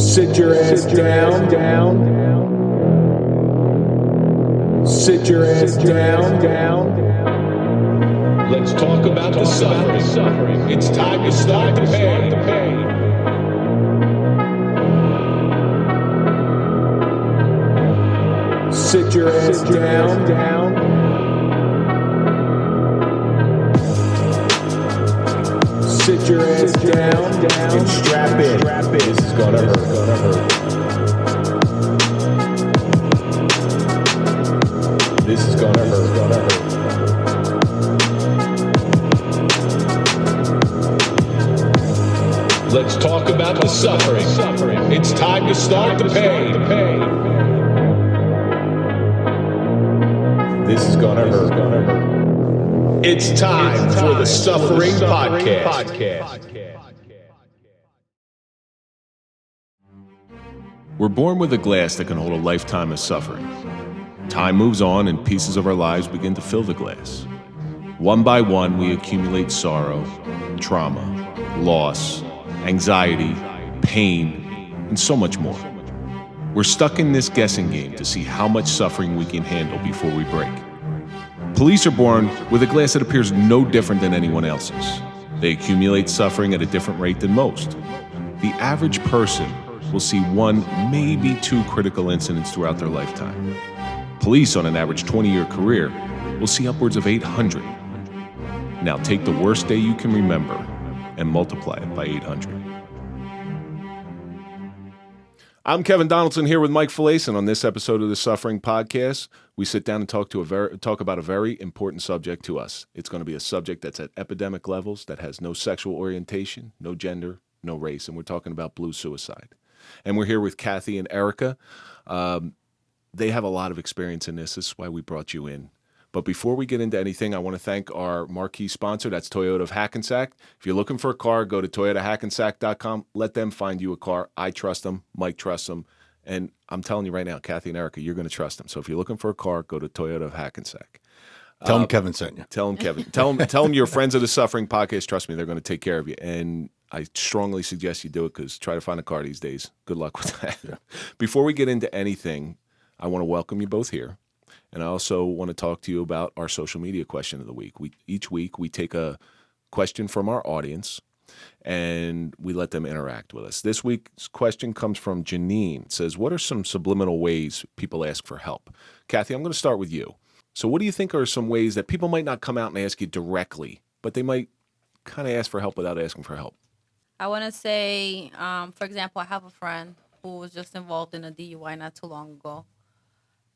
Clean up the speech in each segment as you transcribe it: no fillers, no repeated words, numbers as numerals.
Sit your ass down. Sit your ass down. Let's talk about the suffering. It's time to start the pain. Sit your ass down. Sit your ass down and strap in. This is gonna hurt. This is gonna hurt. Let's talk about the suffering. It's time to start the pain. This is gonna hurt. It's time for the Suffering Podcast. We're born with a glass that can hold a lifetime of suffering. Time moves on and pieces of our lives begin to fill the glass. One by one, we accumulate sorrow, trauma, loss, anxiety, pain, and so much more. We're stuck in this guessing game to see how much suffering we can handle before we break. Police are born with a glass that appears no different than anyone else's. They accumulate suffering at a different rate than most. The average person will see one, maybe two critical incidents throughout their lifetime. Police on an average 20-year career will see upwards of 800. Now take the worst day you can remember and multiply it by 800. I'm Kevin Donaldson here with Mike Failace, and on this episode of the Suffering Podcast, we sit down and talk about a very important subject to us. It's going to be a subject that's at epidemic levels, that has no sexual orientation, no gender, no race, and we're talking about blue suicide. And we're here with Kathy and Erica. They have a lot of experience in this. This is why we brought you in. But before we get into anything, I want to thank our marquee sponsor. That's Toyota of Hackensack. If you're looking for a car, go to toyotahackensack.com. Let them find you a car. I trust them. Mike trusts them. And I'm telling you right now, Kathy and Erica, you're going to trust them. So if you're looking for a car, go to Toyota of Hackensack. Tell them Kevin sent you. Tell them Kevin. Tell them your friends of the Suffering Podcast. Trust me, they're going to take care of you. And I strongly suggest you do it, because try to find a car these days. Good luck with that. Yeah. Before we get into anything, I want to welcome you both here. And I also want to talk to you about our social media question of the week. Each week we take a question from our audience and we let them interact with us. This week's question comes from Janine. It says, what are some subliminal ways people ask for help? Kathy, I'm going to start with you. So what do you think are some ways that people might not come out and ask you directly, but they might kind of ask for help without asking for help? I want to say, for example, I have a friend who was just involved in a DUI not too long ago.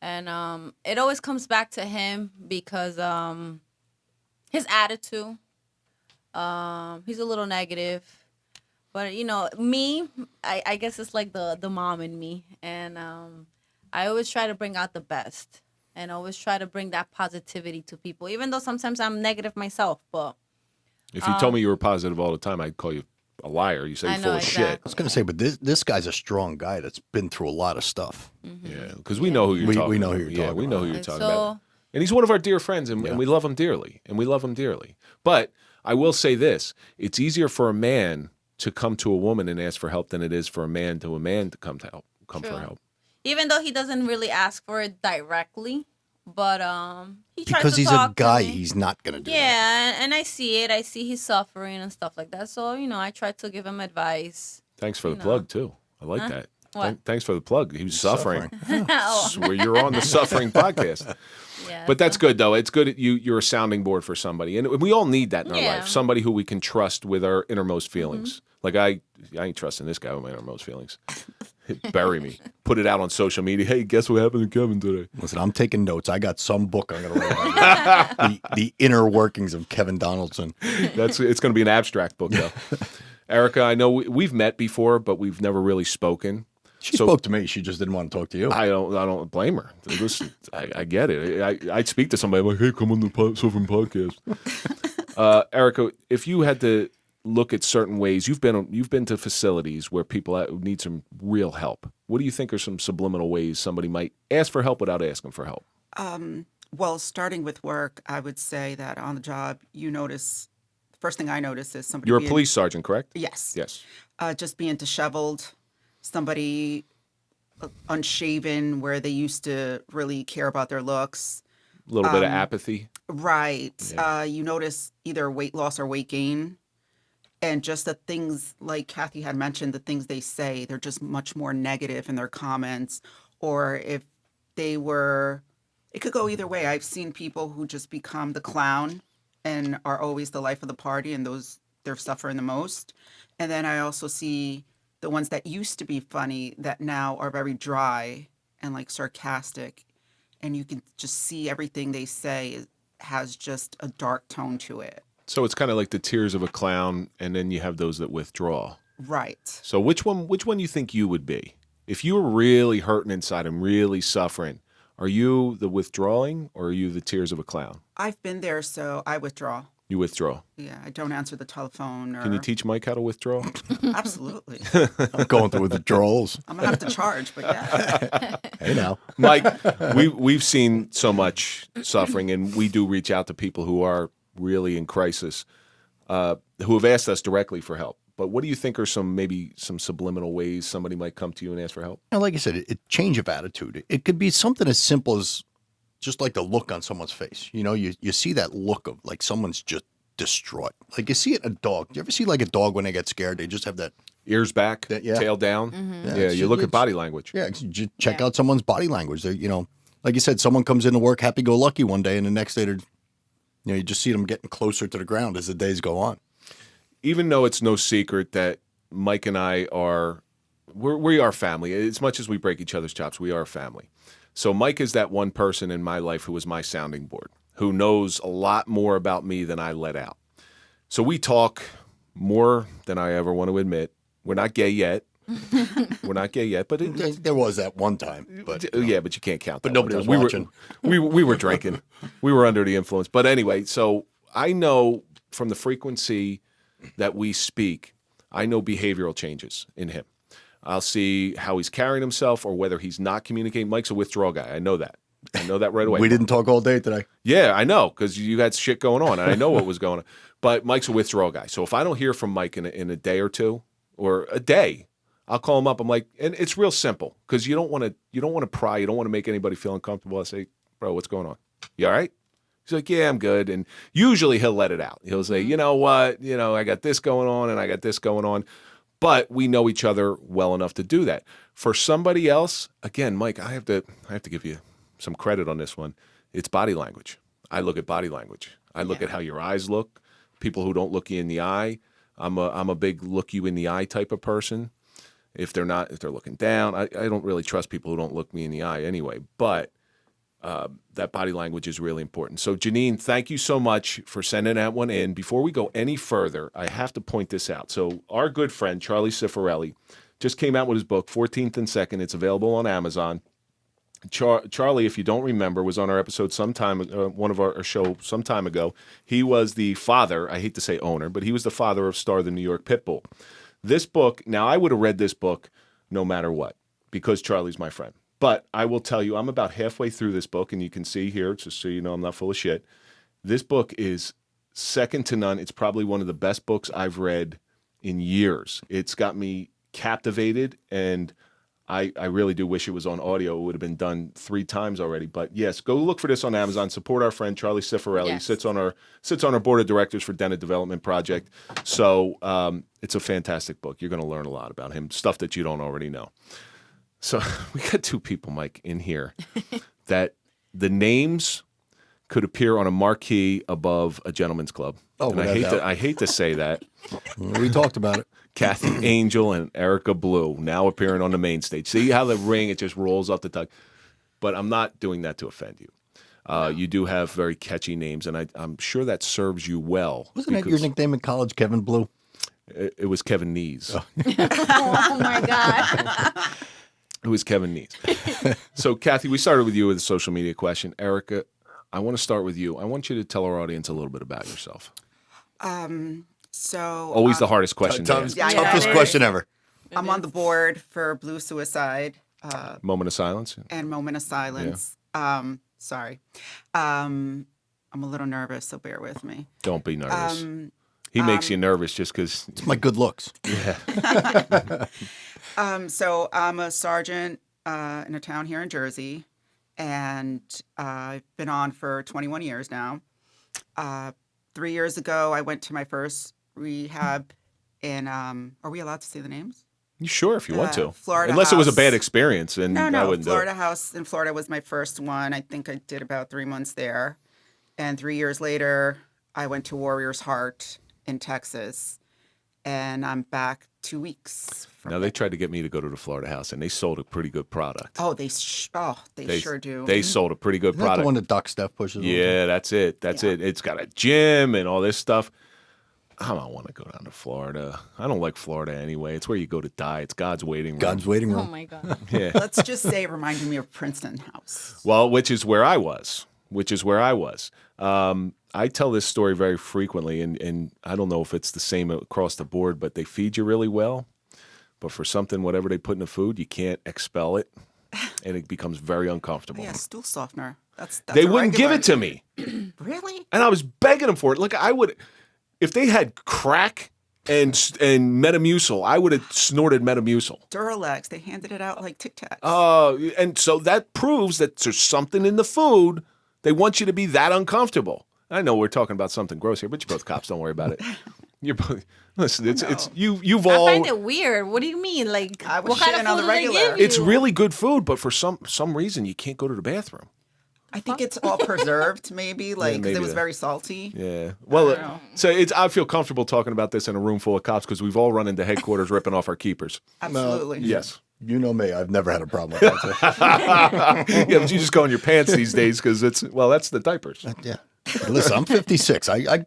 And it always comes back to him because his attitude, he's a little negative. But, you know, me, I guess it's like the mom in me. And I always try to bring out the best and always try to bring that positivity to people, even though sometimes I'm negative myself. But if you told me you were positive all the time, I'd call you a liar. You say you're full of shit. I was going to say, but this guy's a strong guy that's been through a lot of stuff. Mm-hmm. Yeah, because we know who you're talking about. We know who you're talking about. We know who you're talking about. And he's one of our dear friends, and we love him dearly. But I will say this. It's easier for a man to come to a woman and ask for help than it is for a man to come for help. Even though he doesn't really ask for it directly. But he tries to talk to me. Because he's a guy, he's not going to do that. Yeah, and I see it. I see he's suffering and stuff like that. So, you know, I try to give him advice. Thanks for the plug, too. I like that. What? Thanks for the plug. He was suffering. Oh. Where you're on the Suffering Podcast. Yeah, but that's good, though. It's good you're a sounding board for somebody. And we all need that in our life. Somebody who we can trust with our innermost feelings. Like, I ain't trusting this guy with my innermost feelings. Bury me. Put it out on social media. Hey, guess what happened to Kevin today? Listen, I'm taking notes. I got some book I'm going to write about the inner workings of Kevin Donaldson. It's going to be an abstract book, though. Erica, I know we've met before, but we've never really spoken. She spoke to me. She just didn't want to talk to you. I don't blame her. I get it. I'd speak to somebody like, hey, come on the Suffering Podcast. Erica, if you had to look at certain ways, you've been to facilities where people need some real help. What do you think are some subliminal ways somebody might ask for help without asking for help? Well, starting with work, I would say that on the job, you notice, the first thing I notice is somebody You're a police sergeant, correct? Yes. Yes. Just being disheveled, somebody unshaven where they used to really care about their looks. A little bit of apathy. Right. Yeah. You notice either weight loss or weight gain. And just the things like Kathy had mentioned, the things they say, they're just much more negative in their comments. Or if they were, it could go either way. I've seen people who just become the clown and are always the life of the party, and those they're suffering the most. And then I also see the ones that used to be funny that now are very dry and like sarcastic. And you can just see everything they say has just a dark tone to it. So it's kind of like the tears of a clown, and then you have those that withdraw. Right. So which one you think you would be? If you were really hurting inside and really suffering, are you the withdrawing or are you the tears of a clown? I've been there, so I withdraw. You withdraw. Yeah, I don't answer the telephone. Or... Can you teach Mike how to withdraw? Absolutely. I'm going through withdrawals. I'm gonna have to charge, but yeah. Hey now, Mike, we've seen so much suffering, and we do reach out to people who are really in crisis, who have asked us directly for help. But what do you think are maybe some subliminal ways somebody might come to you and ask for help? like I said, it change of attitude. It could be something as simple as just like the look on someone's face. You know, you see that look of like someone's just distraught. Like you see it in a dog. Do you ever see like a dog when they get scared? They just have that. Ears back, Yeah. tail down. Yeah, Yeah, you look at body language. Yeah, just check out someone's body language. They, like you said, someone comes into work happy-go-lucky one day, and the next day you just see them getting closer to the ground as the days go on. Even though it's no secret that Mike and I we are family. As much as we break each other's chops, we are family. So Mike is that one person in my life who was my sounding board, who knows a lot more about me than I let out. So we talk more than I ever want to admit. We're not gay yet. But There was that one time. But yeah, but you can't count that. But nobody one was time. watching. We were drinking. We were under the influence. But anyway, so I know from the frequency that we speak, I know behavioral changes in him. I'll see how he's carrying himself or whether he's not communicating. Mike's a withdrawal guy. I know that. I know that right away. We didn't talk all day today. Yeah, I know, because you had shit going on, and I know what was going on. But Mike's a withdrawal guy. So if I don't hear from Mike in a day or two, or a day, I'll call him up. I'm like, and it's real simple, because you don't want to pry. You don't want to make anybody feel uncomfortable. I say, bro, what's going on? You all right? He's like, yeah, I'm good. And usually he'll let it out. He'll say, you know what? I got this going on and I got this going on. But we know each other well enough to do that. For somebody else, again, Mike, I have to give you some credit on this one. It's body language. I look at body language. I look at how your eyes look. People who don't look you in the eye. I'm a big look you in the eye type of person. If they're looking down, I don't really trust people who don't look me in the eye anyway. But that body language is really important. So Janine, thank you so much for sending that one in. Before we go any further, I have to point this out. So our good friend, Charlie Cifarelli, just came out with his book, 14th and 2nd. It's available on Amazon. Charlie, if you don't remember, was on our episode one of our show some time ago. He was the father, I hate to say owner, but he was the father of Star the New York Pitbull. This book, now I would have read this book no matter what, because Charlie's my friend. But I will tell you, I'm about halfway through this book, and you can see here, just so you know I'm not full of shit. This book is second to none. It's probably one of the best books I've read in years. It's got me captivated, and I really do wish it was on audio. It would have been done 3 times already. But yes, go look for this on Amazon. Support our friend Charlie Cifarelli. Yes. Sits on our board of directors for Denna Development Project. So it's a fantastic book. You're going to learn a lot about him, stuff that you don't already know. So we got 2 people, Mike, in here that the names could appear on a marquee above a gentleman's club. Oh, and I hate to say that. We talked about it. Kathy Angel and Erica Blue now appearing on the main stage. See how the ring, it just rolls off the tongue. But I'm not doing that to offend you. You do have very catchy names, and I'm sure that serves you well. Wasn't that your nickname in college, Kevin Blue? It was Kevin Knees. Oh. Oh my God. It was Kevin Knees. So, Kathy, we started with you with a social media question. Erica, I want to start with you. I want you to tell our audience a little bit about yourself. Always the hardest question to ask. Toughest question ever. I'm on the board for Blue Suicide. Moment of silence. And Moment of Silence. Sorry. I'm a little nervous, so bear with me. Don't be nervous. He makes you nervous just because. It's my good looks. Yeah. So I'm a sergeant in a town here in Jersey, and I've been on for 21 years now. 3 years ago, I went to my first rehab in, are we allowed to say the names? You sure if you want to. Florida Unless it was a House. bad experience, and I No, wouldn't Florida do it. House in Florida was my first one. I think I did about 3 months there. And 3 years later, I went to Warrior's Heart in Texas, and I'm back 2 weeks. Now, they tried to get me to go to the Florida House, and they sold a pretty good product. Oh, they sure do. They sold a pretty good Isn't that product. the one that Doc Steph pushes? Yeah, that's it. That's it. It's got a gym and all this stuff. I don't want to go down to Florida. I don't like Florida anyway. It's where you go to die. It's God's waiting room. God's waiting Oh room. my God. Yeah. Let's just say it reminded me of Princeton House. Well, which is where I was. I tell this story very frequently, and I don't know if it's the same across the board, but they feed you really well. But for something, whatever they put in the food, you can't expel it, and it becomes very uncomfortable. Yeah, stool softener. That's They a wouldn't give regular. it to me, Really? and I was begging them for it. Look, I would, if they had crack and Metamucil, I would have snorted Metamucil. Duralex. They handed it out like Tic Tacs. And so that proves that there's something in the food. They want you to be that uncomfortable. I know we're talking about something gross here, but you're both cops. Don't worry about it. You're both, listen. It's you've all. I find it weird. What do you mean? Like, I was what kind of shitting food on the do they regular. give you? It's really good food, but for some reason you can't go to the bathroom. I think it's all preserved, maybe, like 'cause maybe it was that. very salty. Yeah. Well, know. so I feel comfortable talking about this in a room full of cops because we've all run into headquarters ripping off our keepers. Absolutely. Yes. You know me. I've never had a problem with that. Yeah, but you just go in your pants these days because that's the diapers. Yeah. Listen, I'm 56. I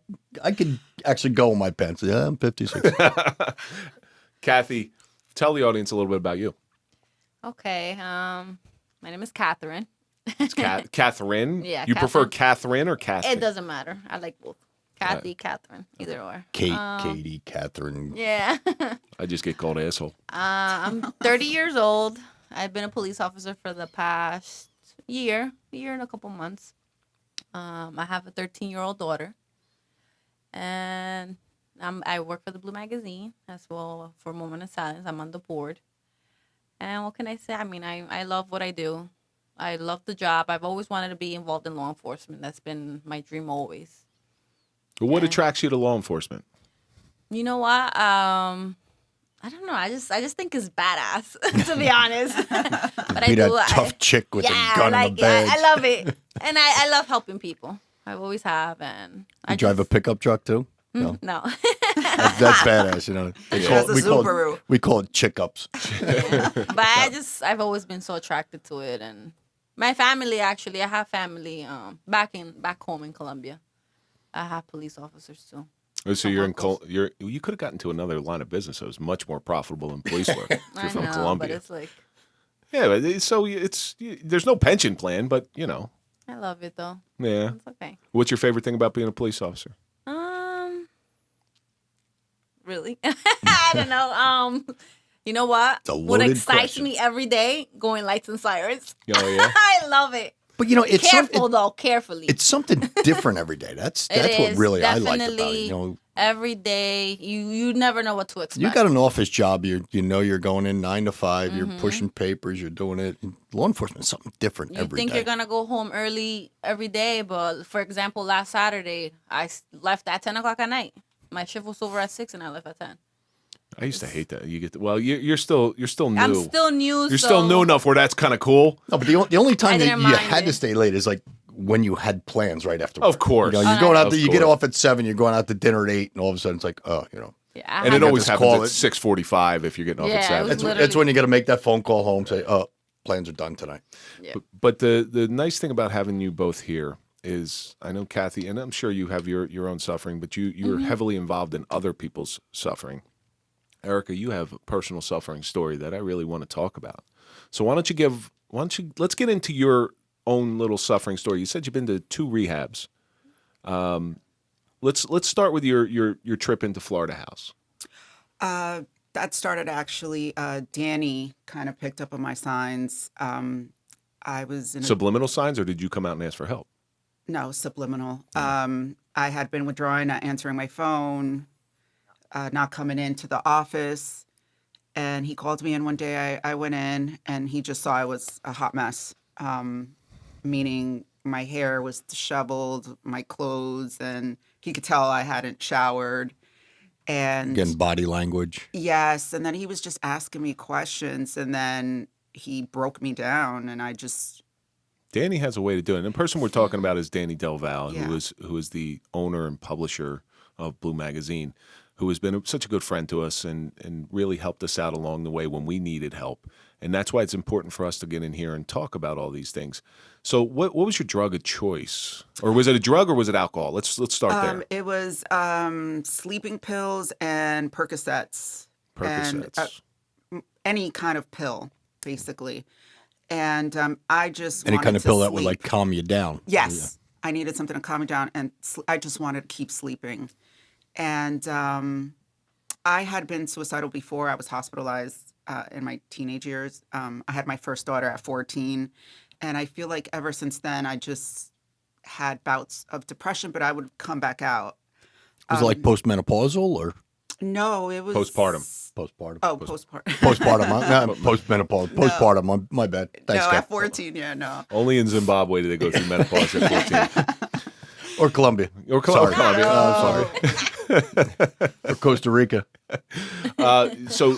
could actually go in my pants. Yeah, I'm 56. Kathy, tell the audience a little bit about you. Okay. My name is Katherine. It's Katherine. Yeah, You prefer Katherine. Catherine or Kathy? It doesn't matter. I like both. Kathy, Katherine, either or. Kate, Katie, Katherine. Yeah. I just get called asshole. I'm 30 years old. I've been a police officer for the past year and a couple months. I have a 13-year-old daughter, and I work for the Blue Magazine as well for Moment of Silence. I'm on the board. And what can I say? I mean, I love what I do. I love the job. I've always wanted to be involved in law enforcement. That's been my dream always. But what attracts you to law enforcement? You know what? I don't know. I just think it's badass, to be honest. But Be that tough chick with a gun in the bed. I love it, and I love helping people. I always have, and I You drive a pickup truck too? No. no. That's badass, you know. She has a Subaru. We call it chick ups. But I've always been so attracted to it, and my family actually. I have family back home in Colombia. I have police officers too. Oh, so you could have gotten to another line of business that was much more profitable than police work. If you're I from know, Colombia. but it's like Yeah, but there's no pension plan, but you know. I love it though. Yeah. It's okay. What's your favorite thing about being a police officer? Really? I don't know. You know what? It's a What loaded excites question. me every day? Going lights and sirens. Oh yeah. I love it. But you know, it's Careful though, carefully. it's something different every day. That's It what is, really I like about it. definitely. You know, Every day, you never know what to expect. you got an office job. You know you're going in 9 to 5. You're pushing papers. You're doing it. Law enforcement is something different You every think day. you're gonna go home early every day, but for example, last Saturday I left at 10 o'clock at night. My shift was over at 6, and I left at 10. I used to hate that. You're still new. I'm still new. You're still new enough where that's kind of cool. No, but the only time that didn't you mind had to it. stay late is like when you had plans right after. Of work. course. You know, you're going out. Of You get course. off at 7. You're going out to dinner at 8, and all of a sudden it's like, oh, you know. Yeah, I And had it always just happens call at it. 6:45 if you're getting off Yeah, at it 7. was That's literally- when you got to make that phone call home. Say, oh, plans are done tonight. But the nice thing about having you both here is, I know Kathy, and I'm sure you have your own suffering, but you're heavily involved in other people's suffering. Erica, you have a personal suffering story that I really want to talk about. So let's get into your own little suffering story. You said you've been to 2 rehabs. Let's start with your trip into Florida House. That started actually. Danny kind of picked up on my signs. I was in Subliminal signs, or did you come out and ask for help? no subliminal. I had been withdrawing, not answering my phone, not coming into the office, And he called me in one day. I went in, and he just saw I was a hot mess, meaning my hair was disheveled, my clothes, and he could tell I hadn't showered. And Again, body language. yes, and then he was just asking me questions, and then he broke me down, and I just, Danny has a way to do it. And the person we're talking about is Danny Delval, Yeah. who is the owner and publisher of Blue Magazine, who has been such a good friend to us and really helped us out along the way when we needed help. And that's why it's important for us to get in here and talk about all these things. So what was your drug of choice? Or was it a drug or was it alcohol? Let's start there. it was sleeping pills and Percocets. Percocets. And any kind of pill, basically. And I just Any wanted kind of to pill that would sleep. like calm you down. Yes, I needed something to calm me down, and I just wanted to keep sleeping. And I had been suicidal before. I was hospitalized in my teenage years. I had my first daughter at 14, and I feel like ever since then, I just had bouts of depression, but I would come back out. Was it like postmenopausal or No, it was Postpartum. postpartum? Oh, postpartum. Postpartum. No, postmenopause. Postpartum. My bad. Thanks, No, Kat. at 14, yeah, no. Only in Zimbabwe do they go through menopause at 14. Or Colombia. Or Sorry. Colombia. I'm sorry. Or Costa Rica. So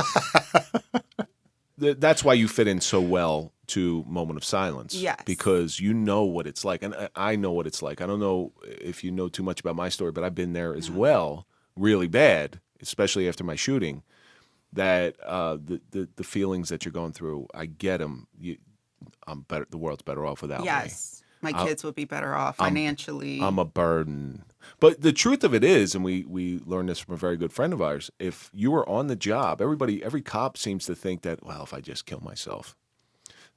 that's why you fit in so well to Moment of Silence. Yes. Because you know what it's like. And I know what it's like. I don't know if you know too much about my story, but I've been there as well, really bad, especially after my shooting, that the feelings that you're going through, I get them. I'm better. The world's better off without me. Yes. My kids would be better off financially. I'm a burden. But the truth of it is, and we learned this from a very good friend of ours, if you were on the job, every cop seems to think that, well, if I just kill myself,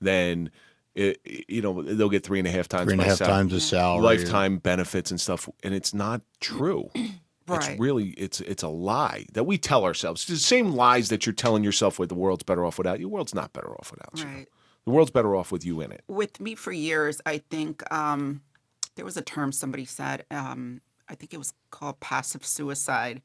then they'll get 3.5 times 3.5 my salary, times the salary. lifetime benefits and stuff, and it's not true. Right. It's really it's a lie that we tell ourselves. It's the same lies that you're telling yourself with the world's better off without you. The world's not better off without you. Right. The world's better off with you in it. With me for years, I think there was a term somebody said, I think it was called passive suicide.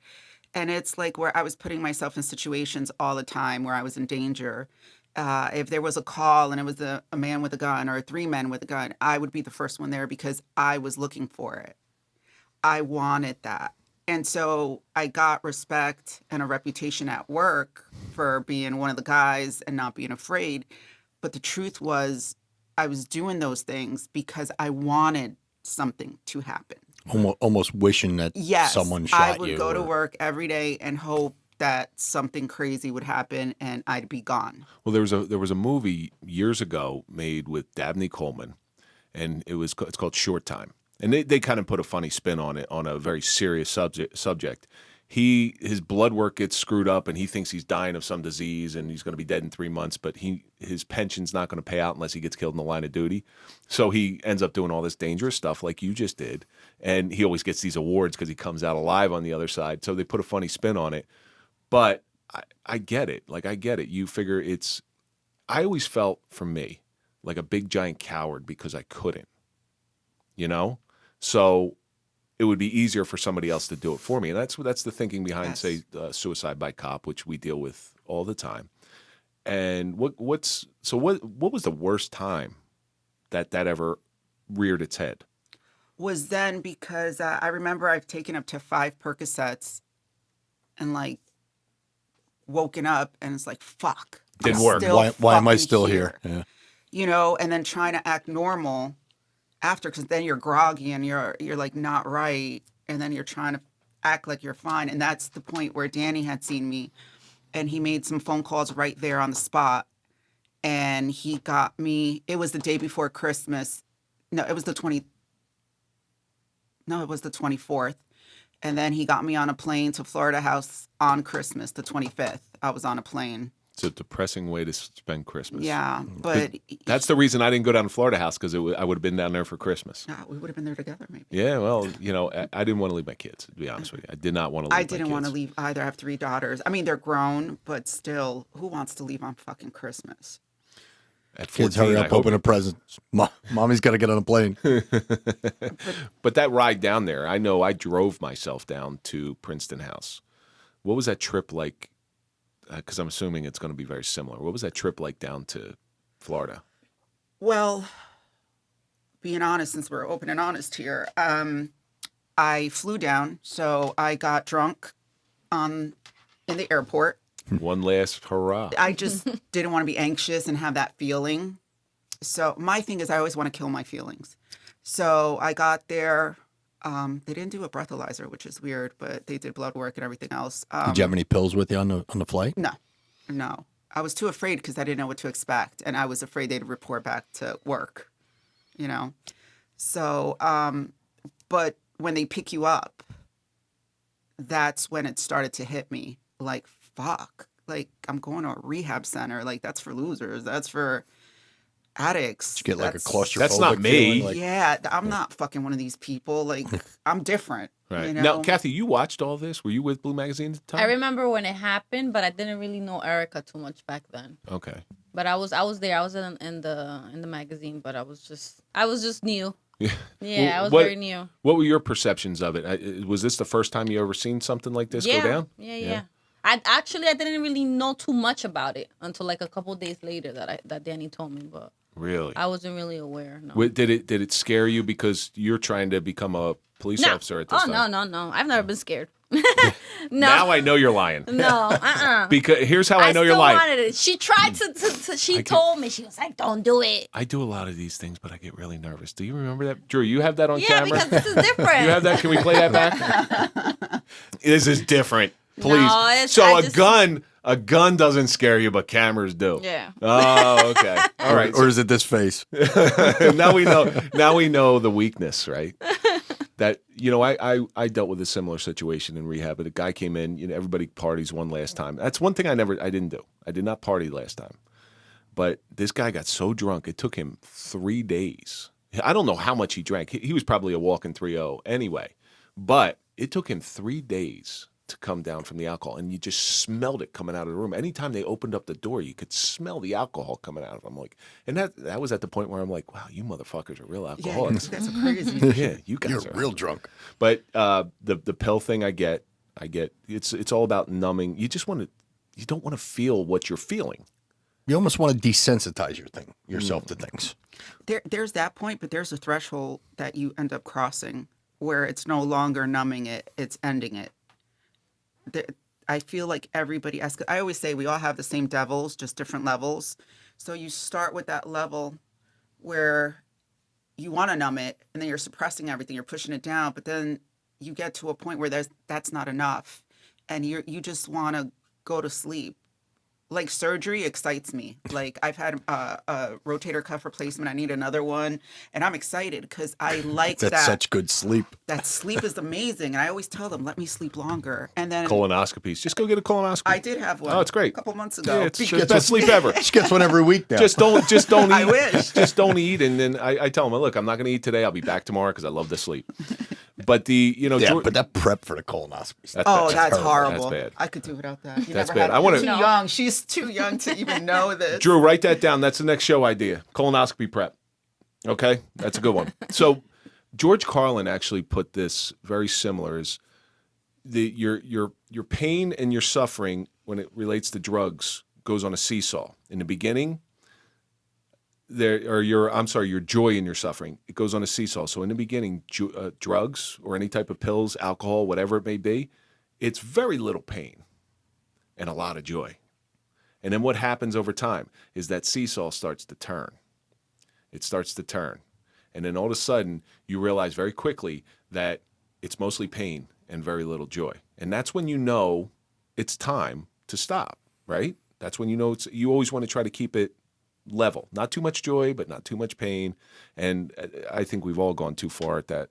And it's like where I was putting myself in situations all the time where I was in danger. If there was a call and it was a man with a gun or 3 men with a gun, I would be the first one there because I was looking for it. I wanted that. And so I got respect and a reputation at work for being one of the guys and not being afraid. But the truth was, I was doing those things because I wanted something to happen. Almost wishing that Yes, someone shot I would you. go to or- work every day and hope that something crazy would happen and I'd be gone. Well, there was a movie years ago made with Dabney Coleman, and it's called Short Time, and they kind of put a funny spin on it on a very serious subject. His blood work gets screwed up, and he thinks he's dying of some disease, and he's going to be dead in 3 months. But his pension's not going to pay out unless he gets killed in the line of duty. So he ends up doing all this dangerous stuff like you just did, and he always gets these awards because he comes out alive on the other side. So they put a funny spin on it. But I get it. Like, I get it. You figure I always felt, for me, like a big giant coward because I couldn't, So it would be easier for somebody else to do it for me. And that's the thinking behind, Yes. say, suicide by cop, which we deal with all the time. And what was the worst time that ever reared its head? Was then because I remember I've taken up to 5 Percocets and like woken up and it's like, fuck. Didn't I'm work. still Why am I fucking still here? Yeah. And then trying to act normal after, because then you're groggy and you're like not right, and then you're trying to act like you're fine. And that's the point where Danny had seen me, and he made some phone calls right there on the spot, and he got me. It was the day before Christmas. No, it was the 24th. And then he got me on a plane to Florida House on Christmas, the 25th. I was on a plane. It's a depressing way to spend Christmas. Yeah, but That's the reason I didn't go down to Florida House, because I would have been down there for Christmas. we would have been there together, maybe. Yeah, well, I didn't want to leave my kids, to be honest with you. I did not want to leave I my didn't want to kids. leave either. I have 3 daughters. I mean, they're grown, but still, who wants to leave on fucking Christmas? At 14, Kids, hurry I up, hope- open a present. Mommy's got to get on a plane. But that ride down there, I know I drove myself down to Princeton House. What was that trip like? because I'm assuming it's going to be very similar. What was that trip like down to Florida? Well, being honest, since we're open and honest here, I flew down, so I got drunk in the airport. One last hurrah. I just didn't want to be anxious and have that feeling. So my thing is I always want to kill my feelings. So I got there. They didn't do a breathalyzer, which is weird, but they did blood work and everything else. Did you have any pills with you on the flight? No. I was too afraid because I didn't know what to expect. And I was afraid they'd report back to work, you know. So, but when they pick you up, that's when it started to hit me. Like, fuck. Like, I'm going to a rehab center. Like, that's for losers. That's for addicts. Did you get like a claustrophobic That's not me. feeling, like- Yeah, I'm not fucking one of these people. Like, I'm different. Right. You know? Now, Kathy, you watched all this? Were you with Blue Magazine at the time? I remember when it happened, but I didn't really know Erica too much back then. Okay. But I was there. I was in the magazine, but I was just new. Yeah. Yeah, I was What- very new. What were your perceptions of it? Was this the first time you ever seen something like this go down? Yeah. I didn't really know too much about it until like a couple days later that Danny told me, but Really? I wasn't really aware. No. Did it scare you because you're trying to become a police officer at this time? No. I've never been scared. No. Now I know you're lying. No. Because here's how I know you're still lying. wanted it. She tried to she told me. She was like, "Don't do it." I do a lot of these things, but I get really nervous. Do you remember that? Drew, you have that on Yeah, camera? because this is different. You have that? Can we play that back? This is different. Please. No, it's- So I a just- gun doesn't scare you, but cameras do. Yeah. Oh, okay. All right. Or is it this face? Now we know. Now we know the weakness, right? That I dealt with a similar situation in rehab. But a guy came in. Everybody parties one last time. That's one thing I didn't do. I did not party last time. But this guy got so drunk, it took him 3 days. I don't know how much he drank. He was probably a walking 3-0 anyway. But it took him 3 days to come down from the alcohol, and you just smelled it coming out of the room. Anytime they opened up the door, you could smell the alcohol coming out of them. Like, and that was at the point where I'm like, wow, you motherfuckers are real Yeah, alcoholics. that's crazy. Yeah, you guys You're are real drunk. But the pill thing, I get. It's all about numbing. You don't want to feel what you're feeling. You almost want to desensitize yourself to things. There's that point, but there's a threshold that you end up crossing where it's no longer numbing it, it's ending it. I feel like everybody I always say we all have the same devils, just different levels. So you start with that level where you want to numb it, and then you're suppressing everything, you're pushing it down, but then you get to a point where that's not enough, and you just want to go to sleep. Like, surgery excites me. Like, I've had a rotator cuff replacement. I need another one. And I'm excited because I like That's that. such good sleep. That sleep is amazing. And I always tell them, let me sleep longer. And then Colonoscopies. Just go get a colonoscopy. I did have one. Oh, it's great. A couple months ago. Yeah, it's the best sleep ever. She gets one every week now. Just don't eat. I wish. Just don't eat. And then I tell them, look, I'm not going to eat today. I'll be back tomorrow because I love to sleep. But but that prep for the colonoscopy. That's terrible. horrible. That's bad. I could do without that. You That's never bad. had- I wanna- Too No. young. She's too young to even know this. Drew, write that down. That's the next show idea. Colonoscopy prep. Okay? That's a good one. So George Carlin actually put this very similar as your pain and your suffering when it relates to drugs goes on a seesaw. In the beginning, your joy and your suffering, it goes on a seesaw. So in the beginning, drugs or any type of pills, alcohol, whatever it may be, it's very little pain and a lot of joy. And then what happens over time is that seesaw starts to turn. It starts to turn. And then all of a sudden, you realize very quickly that it's mostly pain and very little joy. And that's when you know it's time to stop, right? That's when you know you always want to try to keep it level. Not too much joy, but not too much pain. And I think we've all gone too far at that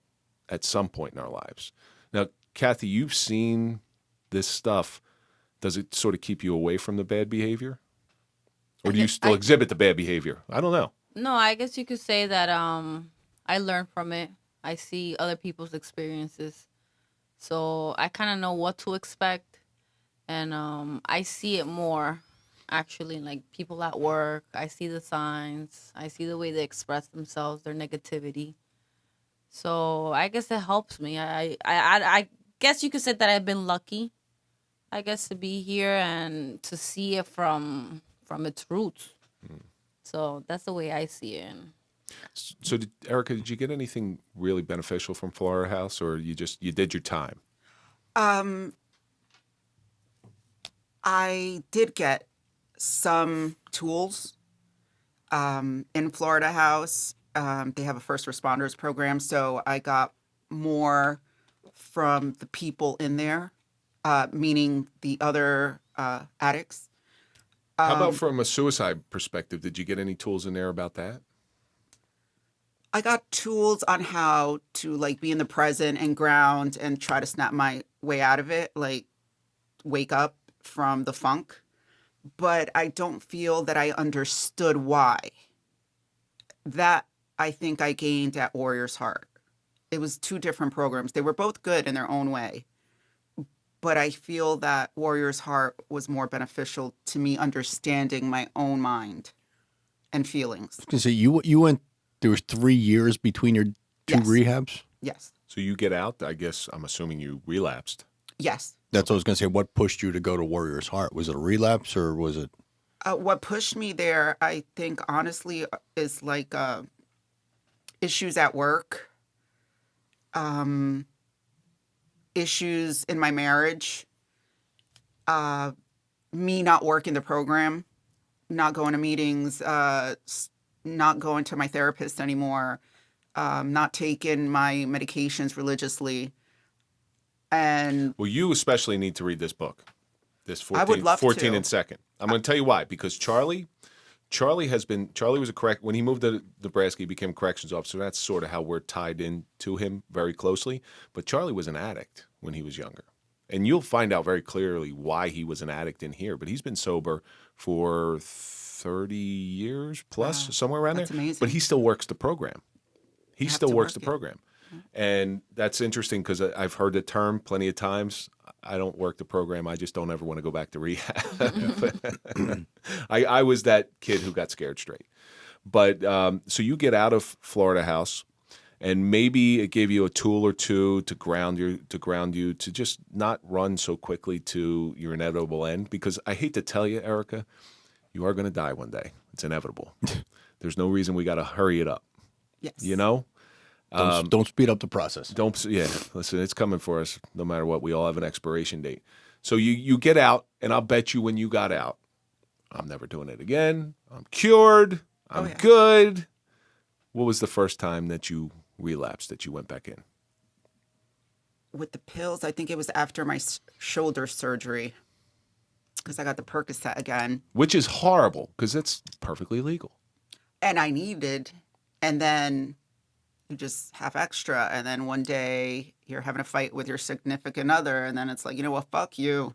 at some point in our lives. Now, Kathy, you've seen this stuff. Does it sort of keep you away from the bad behavior? Or do you still exhibit the bad behavior? I don't know. No, I guess you could say that I learn from it. I see other people's experiences. So I kind of know what to expect. And I see it more, actually, like people at work. I see the signs. I see the way they express themselves, their negativity. So I guess it helps me. I guess you could say that I've been lucky I guess, to be here and to see it from its roots. So that's the way I see it. So, Erica, did you get anything really beneficial from Florida House, or you did your time? I did get some tools in Florida House. They have a first responders program, so I got more from the people in there, meaning the other addicts. How about from a suicide perspective? Did you get any tools in there about that? I got tools on how to like be in the present and ground and try to snap my way out of it, like wake up from the funk. But I don't feel that I understood why. That I think I gained at Warrior's Heart. It was two different programs. They were both good in their own way. But I feel that Warrior's Heart was more beneficial to me understanding my own mind and feelings. So you went, there was 3 years between your two Yes. rehabs? Yes. So you get out. I guess I'm assuming you relapsed. Yes. That's what I was going to say. What pushed you to go to Warrior's Heart? Was it a relapse or was it? What pushed me there, I think, honestly, is like issues at work, issues in my marriage, me not working the program, not going to meetings, not going to my therapist anymore, not taking my medications religiously. And Well, you especially need to read this book. This 14, I would love 14 to. and second. I'm going to tell you why. Because Charlie was when he moved to Nebraska, he became a corrections officer. That's sort of how we're tied in to him very closely. But Charlie was an addict when he was younger. And you'll find out very clearly why he was an addict in here. But he's been sober for 30 years plus, Wow, somewhere around that's there. amazing. But he still works the program. He have still to works work the it. program. And that's interesting because I've heard the term plenty of times. I don't work the program. I just don't ever want to go back to rehab. I was that kid who got scared straight. But so you get out of Florida House, and maybe it gave you a tool or two to ground you to just not run so quickly to your inevitable end. Because I hate to tell you, Erica, you are going to die one day. It's inevitable. There's no reason we got to hurry it up. yes. You know? Don't speed up the process. Listen, it's coming for us no matter what. We all have an expiration date. So you get out, and I'll bet you when you got out, I'm never doing it again. I'm cured. I'm yeah. good. What was the first time that you relapsed, that you went back in? With the pills, I think it was after my shoulder surgery because I got the Percocet again. Which is horrible because it's perfectly legal. And I needed, and then you just have extra, and then one day you're having a fight with your significant other, and then it's like, you know what, fuck you.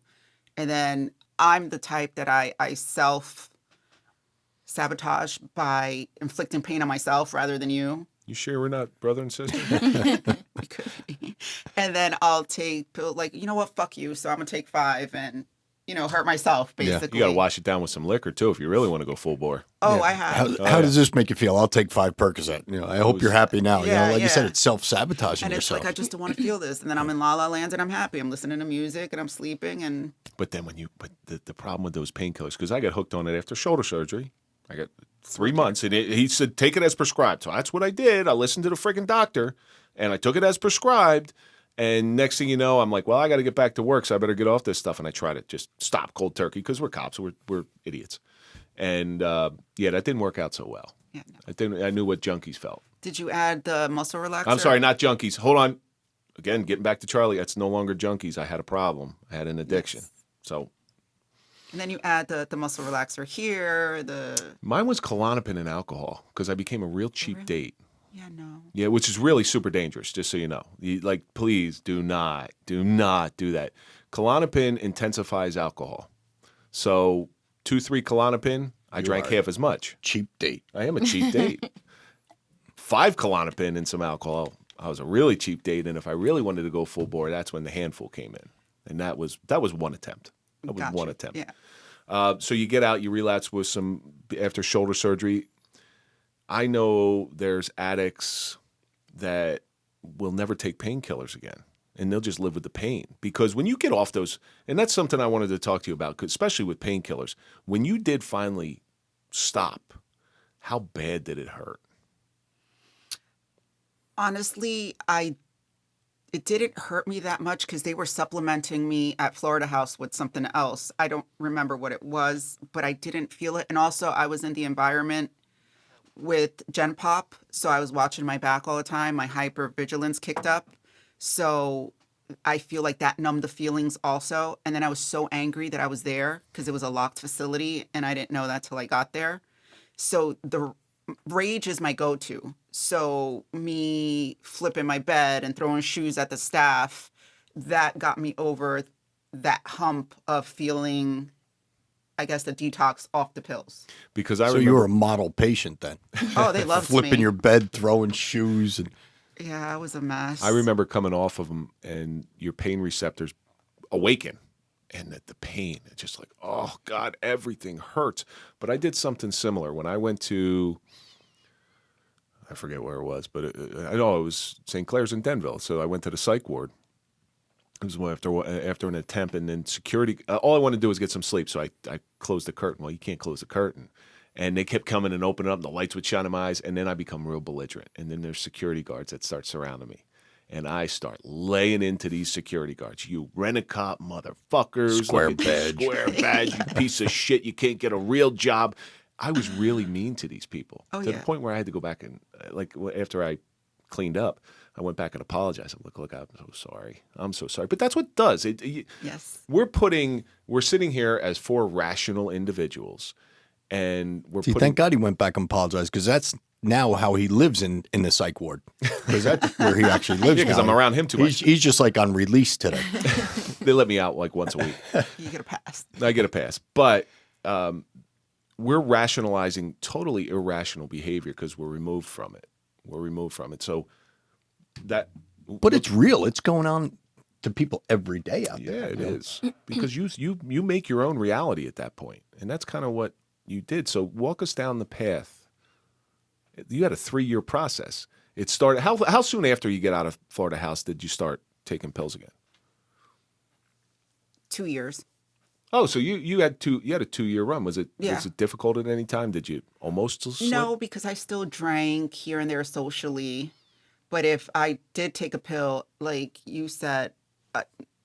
And then I'm the type that I self-sabotage by inflicting pain on myself rather than you. You sure we're not brother and sister? We could be. And then I'll take pills, like, you know what, fuck you, so I'm gonna take 5 and, hurt myself, basically. You got to wash it down with some liquor, too, if you really want to go full bore. Oh, I have. How does this make you feel? I'll take 5 Percocet. I hope you're happy now. Yeah, Like you said, yeah. it's self-sabotaging And it's yourself. like, I just don't want to feel this. And then I'm in La La Land and I'm happy. I'm listening to music and I'm sleeping. And But then the problem with those painkillers, because I got hooked on it after shoulder surgery. I got 3 months, and he said, take it as prescribed. So that's what I did. I listened to the friggin' doctor, and I took it as prescribed. And next thing you know, I'm like, well, I got to get back to work, so I better get off this stuff. And I try to just stop cold turkey because we're cops, so we're idiots. And that didn't work out so well. yeah, no. I knew what junkies felt. Did you add the muscle relaxer? I'm sorry, not junkies. Hold on. Again, getting back to Charlie, that's no longer junkies. I had a problem. I had an addiction. Yes. So And then you add the muscle relaxer here. mine was Klonopin and alcohol because I became a real cheap date. Yeah, no. Yeah, which is really super dangerous, just so you know. Please do not do that. Klonopin intensifies alcohol. So 2-3 Klonopin, I drank half as much. Cheap date. I am a cheap date. 5 Klonopin and some alcohol, I was a really cheap date. And if I really wanted to go full bore, that's when the handful came in. And that was one attempt. That was Gotcha. one attempt. Yeah. So you get out, you relapse with after shoulder surgery. I know there's addicts that will never take painkillers again. and they'll just live with the pain. Because when you get off those, and that's something I wanted to talk to you about, 'cause especially with painkillers, when you did finally stop, how bad did it hurt? Honestly, it didn't hurt me that much because they were supplementing me at Florida House with something else. I don't remember what it was, but I didn't feel it. And also, I was in the environment with Gen Pop, so I was watching my back all the time. My hypervigilance kicked up. So I feel like that numbed the feelings also. And then I was so angry that I was there because it was a locked facility and I didn't know that till I got there. So the rage is my go-to. So me flipping my bed and throwing shoes at the staff, that got me over that hump of feeling, I guess, the detox off the pills. Because I So remember, you were a model patient then. Oh, they loved Flipping me. your bed, throwing shoes, and Yeah, I was a mess. I remember coming off of them and your pain receptors awaken. And that the pain, it's just like, oh God, everything hurts. But I did something similar when I went to, I forget where it was, but I know it was St. Clair's in Denville. So I went to the psych ward. It was after an attempt, and then security. All I wanted to do was get some sleep, so I closed the curtain. Well, you can't close the curtain, and they kept coming and opening up. And the lights would shine in my eyes, and then I become real belligerent. And then there's security guards that start surrounding me. And I start laying into these security guards. You rent-a-cop motherfuckers. Square Look at you, badge. Square badge, you piece of shit. You can't get a real job. I was really mean to these people. Oh, to yeah. the point where I had to go back and, after I cleaned up, I went back and apologized. I'm like, look, I'm so sorry. I'm so sorry. But that's what it does. Yes. We're sitting here as four rational individuals, and we're see, putting. thank God he went back and apologized, because that's now how he lives in the psych ward, because that's where he actually lives. Yeah, because now. I'm around him too much. He's just like on release today. They let me out like once a week. You get a pass. I get a pass. But we're rationalizing totally irrational behavior because we're removed from it. So that. But it's real. It's going on to people every day out Yeah, there. it you know? is. Because you make your own reality at that point. And that's kind of what you did. So walk us down the path. You had a 3-year process. It started. How soon after you get out of Florida House did you start taking pills again? 2 years. Oh, so you had a 2-year run. Was it Yeah. difficult at any time? Did you almost slip? No, because I still drank here and there socially. But if I did take a pill, like you said,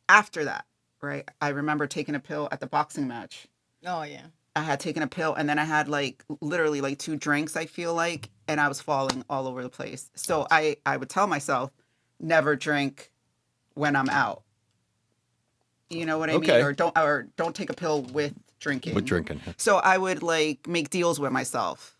after that, right? I remember taking a pill at the boxing match. Oh yeah. I had taken a pill and then I had literally 2 drinks, I feel like, and I was falling all over the place. So I would tell myself, never drink when I'm out. You know what I Okay. mean? Or don't take a pill with drinking. With drinking. So I would make deals with myself.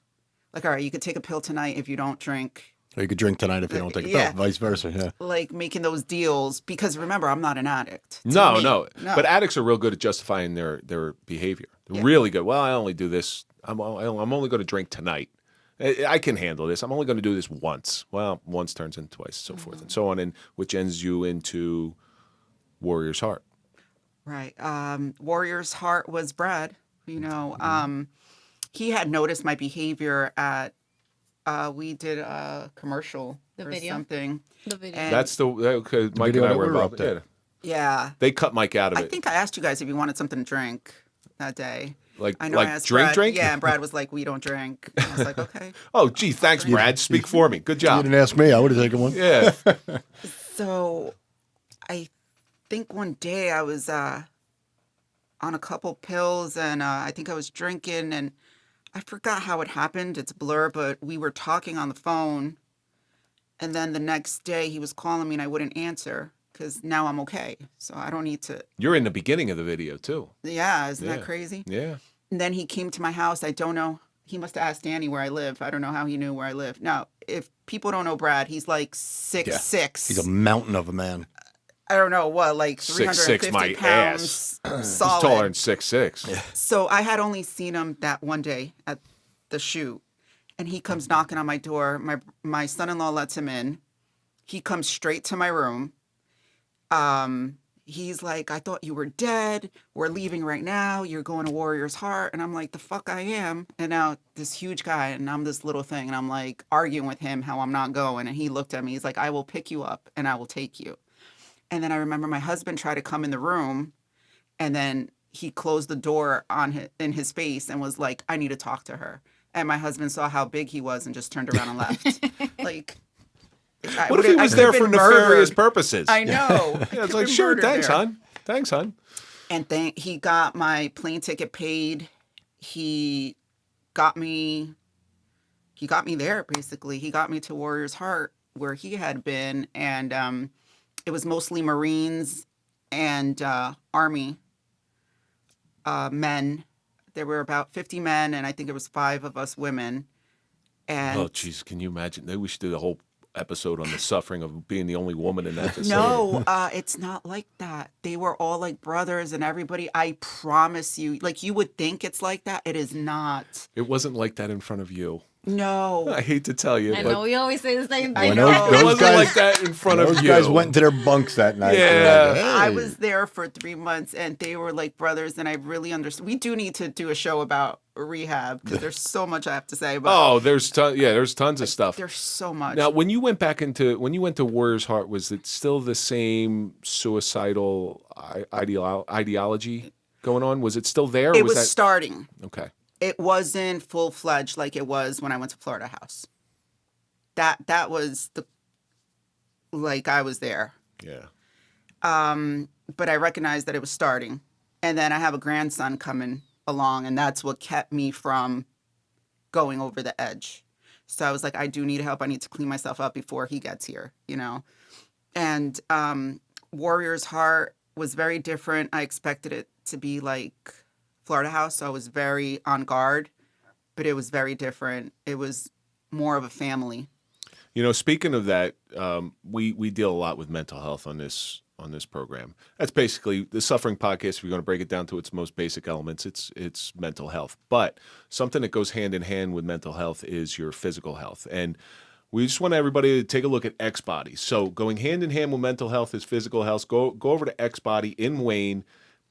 Like, all right, you could take a pill tonight if you don't drink. Or you could drink tonight if you don't take a Yeah. pill. Vice versa. Yeah. Like making those deals because remember, I'm not an addict. To No, me, no. But addicts are real good at justifying their behavior. They're Yeah. really good. Well, I only do this. I'm only going to drink tonight. I can handle this. I'm only going to do this once. Well, once turns into twice, so forth and so on, and which ends you into Warrior's Heart. Right. Warrior's Heart was Brad. You know, he had noticed my behavior at. We did a commercial The or video? something. The video. And- That's okay, Mike video and I that were we were involved. up there. Yeah. Yeah. They cut Mike out of I it. think I asked you guys if you wanted something to drink that day. Like I know I like asked drink Brad, drink? Yeah, and Brad was like, "We don't drink." And I was like, "Okay." Oh, gee, thanks, Brad. Speak for me. Good You job. didn't ask me. I would have taken one. Yeah. So, I think one day I was on a couple pills, and I think I was drinking, and I forgot how it happened. It's a blur, but we were talking on the phone, and then the next day he was calling me, and I wouldn't answer because now I'm okay, so I don't need to. You're in the beginning of the video too. Yeah, isn't Yeah. that crazy? Yeah. And then he came to my house. I don't know. He must have asked Danny where I live. I don't know how he knew where I live. Now, if people don't know Brad, he's like 6'6". He's a mountain of a man. I don't know what, like 6'6", 350 my pounds. He's Solid. taller than 6'6". So I had only seen him that one day at the shoot, and he comes knocking on my door. My son-in-law lets him in. He comes straight to my room. He's like, "I thought you were dead. We're leaving right now. You're going to Warrior's Heart." And I'm like, "The fuck I am." And now this huge guy, and I'm this little thing, and I'm like arguing with him how I'm not going. And he looked at me. He's like, "I will pick you up and I will take you." And then I remember my husband tried to come in the room, and then he closed the door in his face and was like, I need to talk to her. And my husband saw how big he was and just turned around and left. Like, What if he was there for nefarious purposes? I know. Yeah, it's like, sure, thanks, hon. Thanks, hon. And he got my plane ticket paid. He got me there, basically. He got me to Warrior's Heart, where he had been. And it was mostly Marines and Army men. There were about 50 men, and I think there was 5 of us women. And Oh, jeez, can you imagine? Maybe we should do the whole episode on the suffering of being the only woman in that facility. no, it's not like that. They were all like brothers and everybody. I promise you, like you would think it's like that. It is not. It wasn't like that in front of you. No. I hate to tell you, I but know we always say the same I thing. know. it Those wasn't guys- like that in front of Those you. guys went into their bunks that night. Yeah. They're like, I "Hey." was there for 3 months, and they were like brothers, and I really understand. We do need to do a show about rehab because there's so much I have to say. But Oh, there's tons of stuff. there's so much. Now, when you went to Warrior's Heart, was it still the same suicidal ideology going on? Was it still there? Or it was that starting. okay? It wasn't full fledged like it was when I went to Florida House. That was I was there. Yeah. But I recognized that it was starting. And then I have a grandson coming along, and that's what kept me from going over the edge. So I was like, I do need help. I need to clean myself up before he gets here, you know? And Warrior's Heart was very different. I expected it to be like Florida House, so I was very on guard, but it was very different. It was more of a family. You know, speaking of that, we deal a lot with mental health on this program. That's basically the Suffering Podcast. If you're going to break it down to its most basic elements, it's mental health. But something that goes hand in hand with mental health is your physical health. And we just want everybody to take a look at X Bodies. So going hand in hand with mental health is physical health. Go over to X Body in Wayne.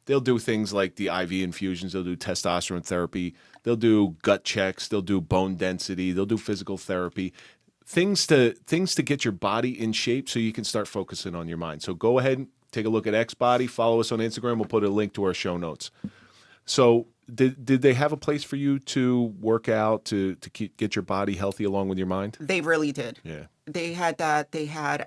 They'll do things like the IV infusions. They'll do testosterone therapy. They'll do gut checks. They'll do bone density. They'll do physical therapy. Things to get your body in shape so you can start focusing on your mind. So go ahead and take a look at X Body. Follow us on Instagram. We'll put a link to our show notes. So did they have a place for you to work out to get your body healthy along with your mind? They really did. Yeah. They had that. They had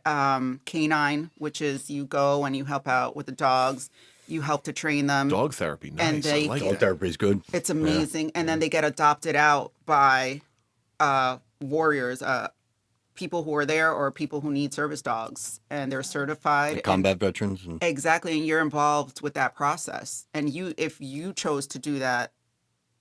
canine, which is you go and you help out with the dogs. You help to train them. Dog therapy. Nice. And they- I like Dog that. therapy is good. It's amazing. And then they get adopted out by warriors, people who are there or people who need service dogs. And they're certified. Like combat veterans. And Exactly. And you're involved with that process. And if you chose to do that,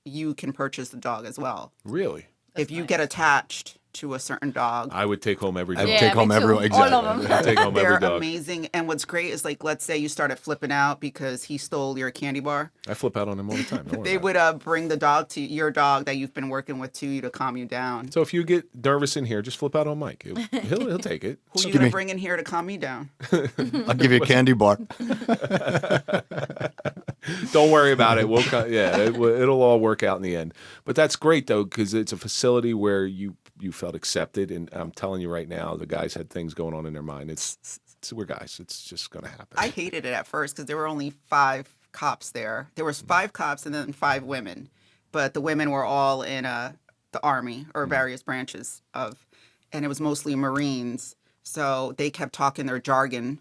you can purchase the dog as well. Really? If you get attached to a certain dog. I would take home every I dog. would Yeah, take home me too. everyone. All Exactly. of them. I'd take home They're every dog. amazing. And what's great is like, let's say you started flipping out because he stole your candy bar. I flip out on him all the time. Don't worry They about would bring the dog to your dog that you've been working with to you to calm you down. it. So if you get nervous in here, just flip out on Mike. He'll take it. Who are you Give going me- to bring in here to calm me down? I'll give you a candy bar. Don't worry about it. It'll all work out in the end. But that's great though, because it's a facility where you felt accepted, and I'm telling you right now, the guys had things going on in their mind. We're guys. It's just gonna happen. I hated it at first because there were only 5 cops there. There was 5 cops and then 5 women, but the women were all in the Army or various branches of, and it was mostly Marines. So they kept talking their jargon,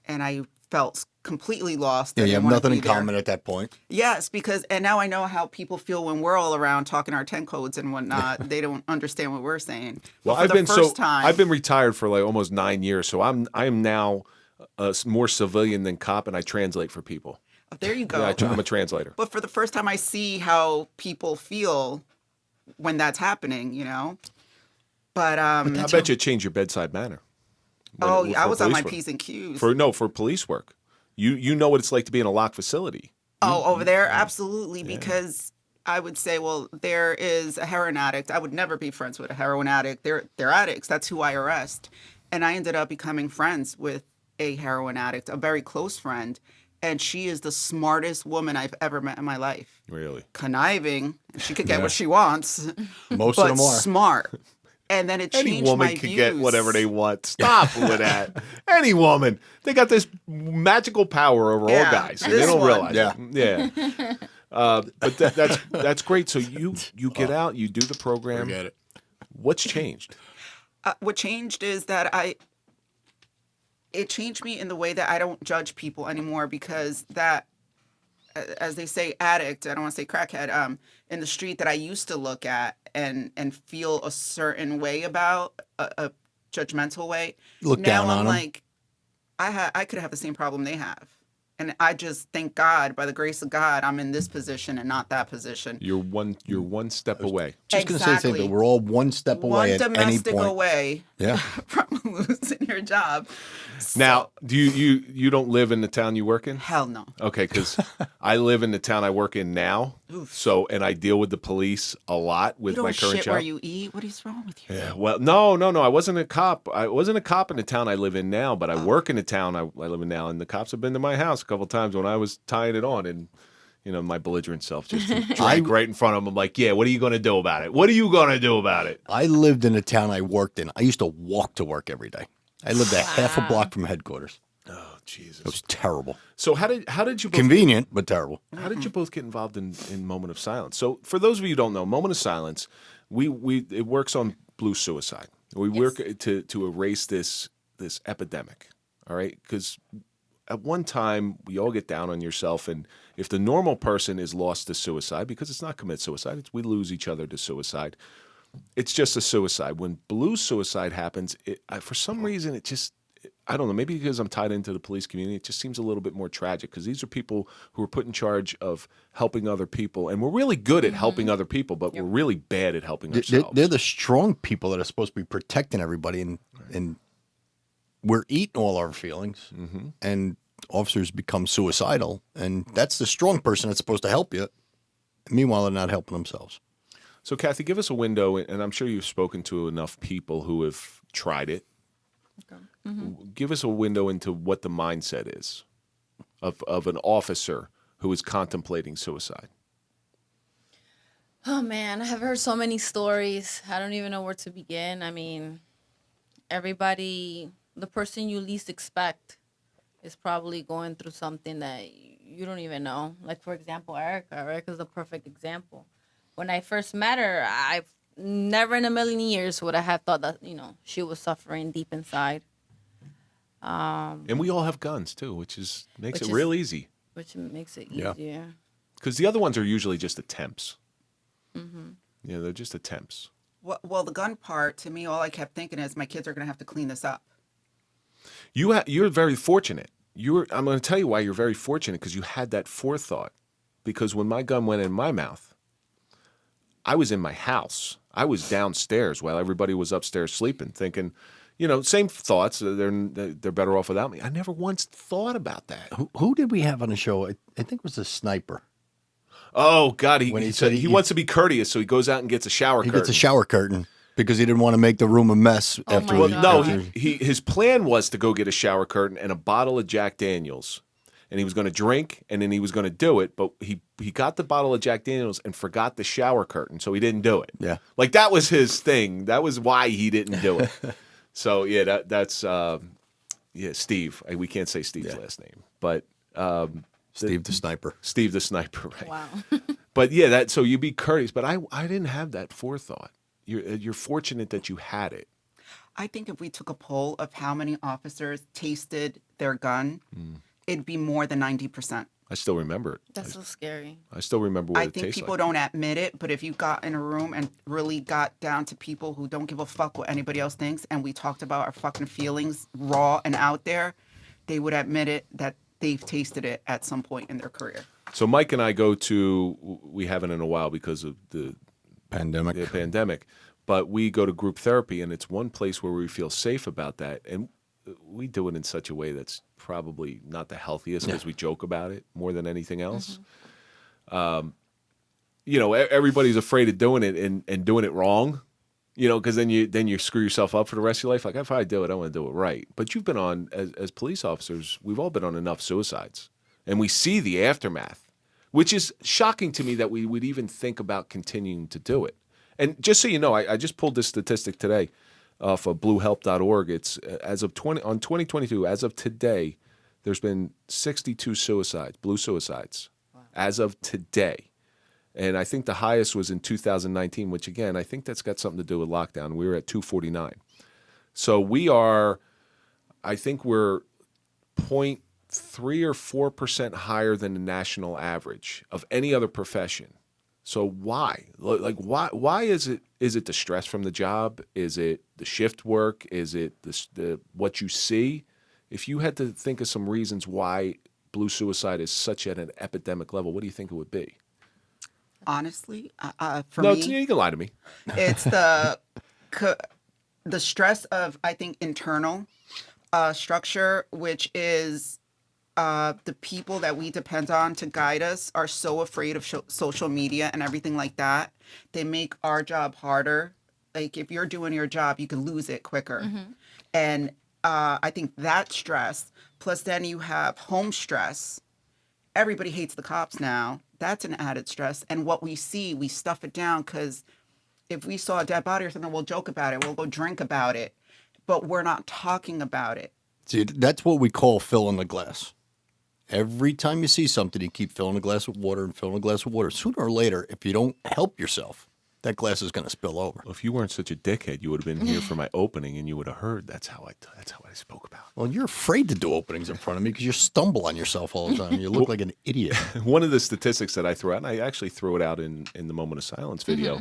and I felt completely lost. Yeah, I you have didn't wanna nothing be in there. common at that point. Yes, and now I know how people feel when we're all around talking our 10 codes and whatnot. They don't understand what we're saying. Well, But for the first time, I've been retired for like almost 9 years, so I am now more civilian than cop, and I translate for people. oh, there you go. Yeah, I'm a translator. But for the first time, I see how people feel when that's happening, you know? But, I bet you it changed your bedside manner. I was on my police P's and Q's. work. For police work. You know what it's like to be in a locked facility. Over there? Absolutely. Because I would say, well, there is a heroin addict. I would never be friends with a heroin addict. They're addicts. That's who I arrest. And I ended up becoming friends with a heroin addict, a very close friend. And she is the smartest woman I've ever met in my life. Really. Conniving. She could get what she wants. Most but of them are. smart. And then it Any changed woman my can views. get whatever they want. Stop with that. Any woman. They got this magical power over all Yeah, guys. And they this don't one. realize Yeah. it. Yeah. But that's great. So you get out, you do the program. Forget it. What's changed? What changed is that it changed me in the way that I don't judge people anymore, because that, as they say, addict, I don't want to say crackhead, in the street that I used to look at and feel a certain way about, a judgmental way. Look now down I'm on 'em. like, I could have the same problem they have. And I just thank God, by the grace of God, I'm in this position and not that position. You're one step away. Just going to say the same Exactly. thing. We're all one step One away at any domestic point. away Yeah. from losing your job. Now, do you don't live in the town you work in? Hell no. Okay, because I live in the town I work in now. So, and I deal with the police a lot with You my don't current shit job. where you eat. What is wrong with you? Yeah, well, no. I wasn't a cop. I wasn't a cop in the town I live in now, but I work in the town I live in now, and the cops have been to my house a couple times when I was tying it on, and my belligerent self just drank right in front of them. I'm like, yeah, what are you going to do about it? What are you going to do about it? I lived in the town I worked in. I used to walk to work every day. I lived a half a block from headquarters. Oh, Jesus. It was terrible. So how did you both, Convenient, but terrible. how did you both get involved in Moment of Silence? So for those of you who don't know, Moment of Silence, it works on blue suicide. We work to erase this epidemic. All right, because at one time we all get down on yourself, and if the normal person is lost to suicide, because it's not commit suicide, we lose each other to suicide. It's just a suicide. When blue suicide happens, for some reason it just, I don't know, maybe because I'm tied into the police community, it just seems a little bit more tragic, because these are people who are put in charge of helping other people, and we're really good at helping other people, but we're really bad at helping ourselves. They're the strong people that are supposed to be protecting everybody, and we're eating all our feelings, and officers become suicidal, and that's the strong person that's supposed to help you. Meanwhile, they're not helping themselves. So, Kathy, give us a window, and I'm sure you've spoken to enough people who have tried it. Okay. Give us a window into what the mindset is of an officer who is contemplating suicide. Oh man, I have heard so many stories. I don't even know where to begin. I mean, everybody, the person you least expect is probably going through something that you don't even know. Like, for example, Erica. Erica's the perfect example. When I first met her, I've never in a million years would I have thought that, she was suffering deep inside. And we all have guns, too, which makes it real easy. Which makes it easier. Yeah. Because the other ones are usually just attempts. Yeah, they're just attempts. Well, the gun part, to me, all I kept thinking is my kids are going to have to clean this up. You're very fortunate. I'm going to tell you why you're very fortunate, because you had that forethought. Because when my gun went in my mouth, I was in my house. I was downstairs while everybody was upstairs sleeping, thinking, same thoughts. They're better off without me. I never once thought about that. Who did we have on the show? I think it was the sniper. Oh God, When he said he wants to be courteous, so he goes out and gets a shower curtain. He gets a shower curtain because he didn't want to make the room a mess after. my Well, God. no, his plan was to go get a shower curtain and a bottle of Jack Daniels, and he was going to drink, and then he was going to do it. But he got the bottle of Jack Daniels and forgot the shower curtain, so he didn't do it. Yeah, like that was his thing. That was why he didn't do it. So yeah, that's Steve. We can't say Steve's last name, but Steve the sniper. Steve the sniper, right? Wow. But yeah, so you be courteous. But I didn't have that forethought. You're fortunate that you had it. I think if we took a poll of how many officers tasted their gun, it'd be more than 90%. I still remember it. That's so scary. I still remember what I it think tastes people like. don't admit it, but if you got in a room and really got down to people who don't give a fuck what anybody else thinks, and we talked about our fucking feelings raw and out there, they would admit it that they've tasted it at some point in their career. So Mike and I we haven't in a while because of the pandemic, but we go to group therapy, and it's one place where we feel safe about that. And we do it in such a way that's probably not the healthiest, because we joke about it more than anything else. Everybody's afraid of doing it and doing it wrong, because then you screw yourself up for the rest of your life. Like, if I do it, I want to do it right. But you've been on, as police officers, we've all been on enough suicides, and we see the aftermath, which is shocking to me that we would even think about continuing to do it. And just so you know, I just pulled this statistic today off of bluehelp.org. It's as of 2022, as of today, there's been 62 suicides, blue suicides, as of today. And I think the highest was in 2019, which again, I think that's got something to do with lockdown. We were at 249. So I think we're 0.3 or 4% higher than the national average of any other profession. So why? Like why is it the stress from the job? Is it the shift work? Is it the what you see? If you had to think of some reasons why blue suicide is such at an epidemic level, what do you think it would be? Honestly, for No, me, you can lie to me. it's the stress of, I think, internal structure, which is the people that we depend on to guide us are so afraid of social media and everything like that. They make our job harder. Like if you're doing your job, you can lose it quicker. And I think that stress, plus then you have home stress. Everybody hates the cops now. That's an added stress. And what we see, we stuff it down because if we saw a dead body or something, we'll joke about it. We'll go drink about it. But we're not talking about it. See, that's what we call filling the glass. Every time you see something, you keep filling a glass of water and filling a glass of water. Sooner or later, if you don't help yourself, that glass is going to spill over. Well, if you weren't such a dickhead, you would have been here for my opening, and you would have heard. That's how I spoke about it. Well, you're afraid to do openings in front of me because you stumble on yourself all the time. You look like an idiot. One of the statistics that I threw out, and I actually threw it out in the Moment of Silence video,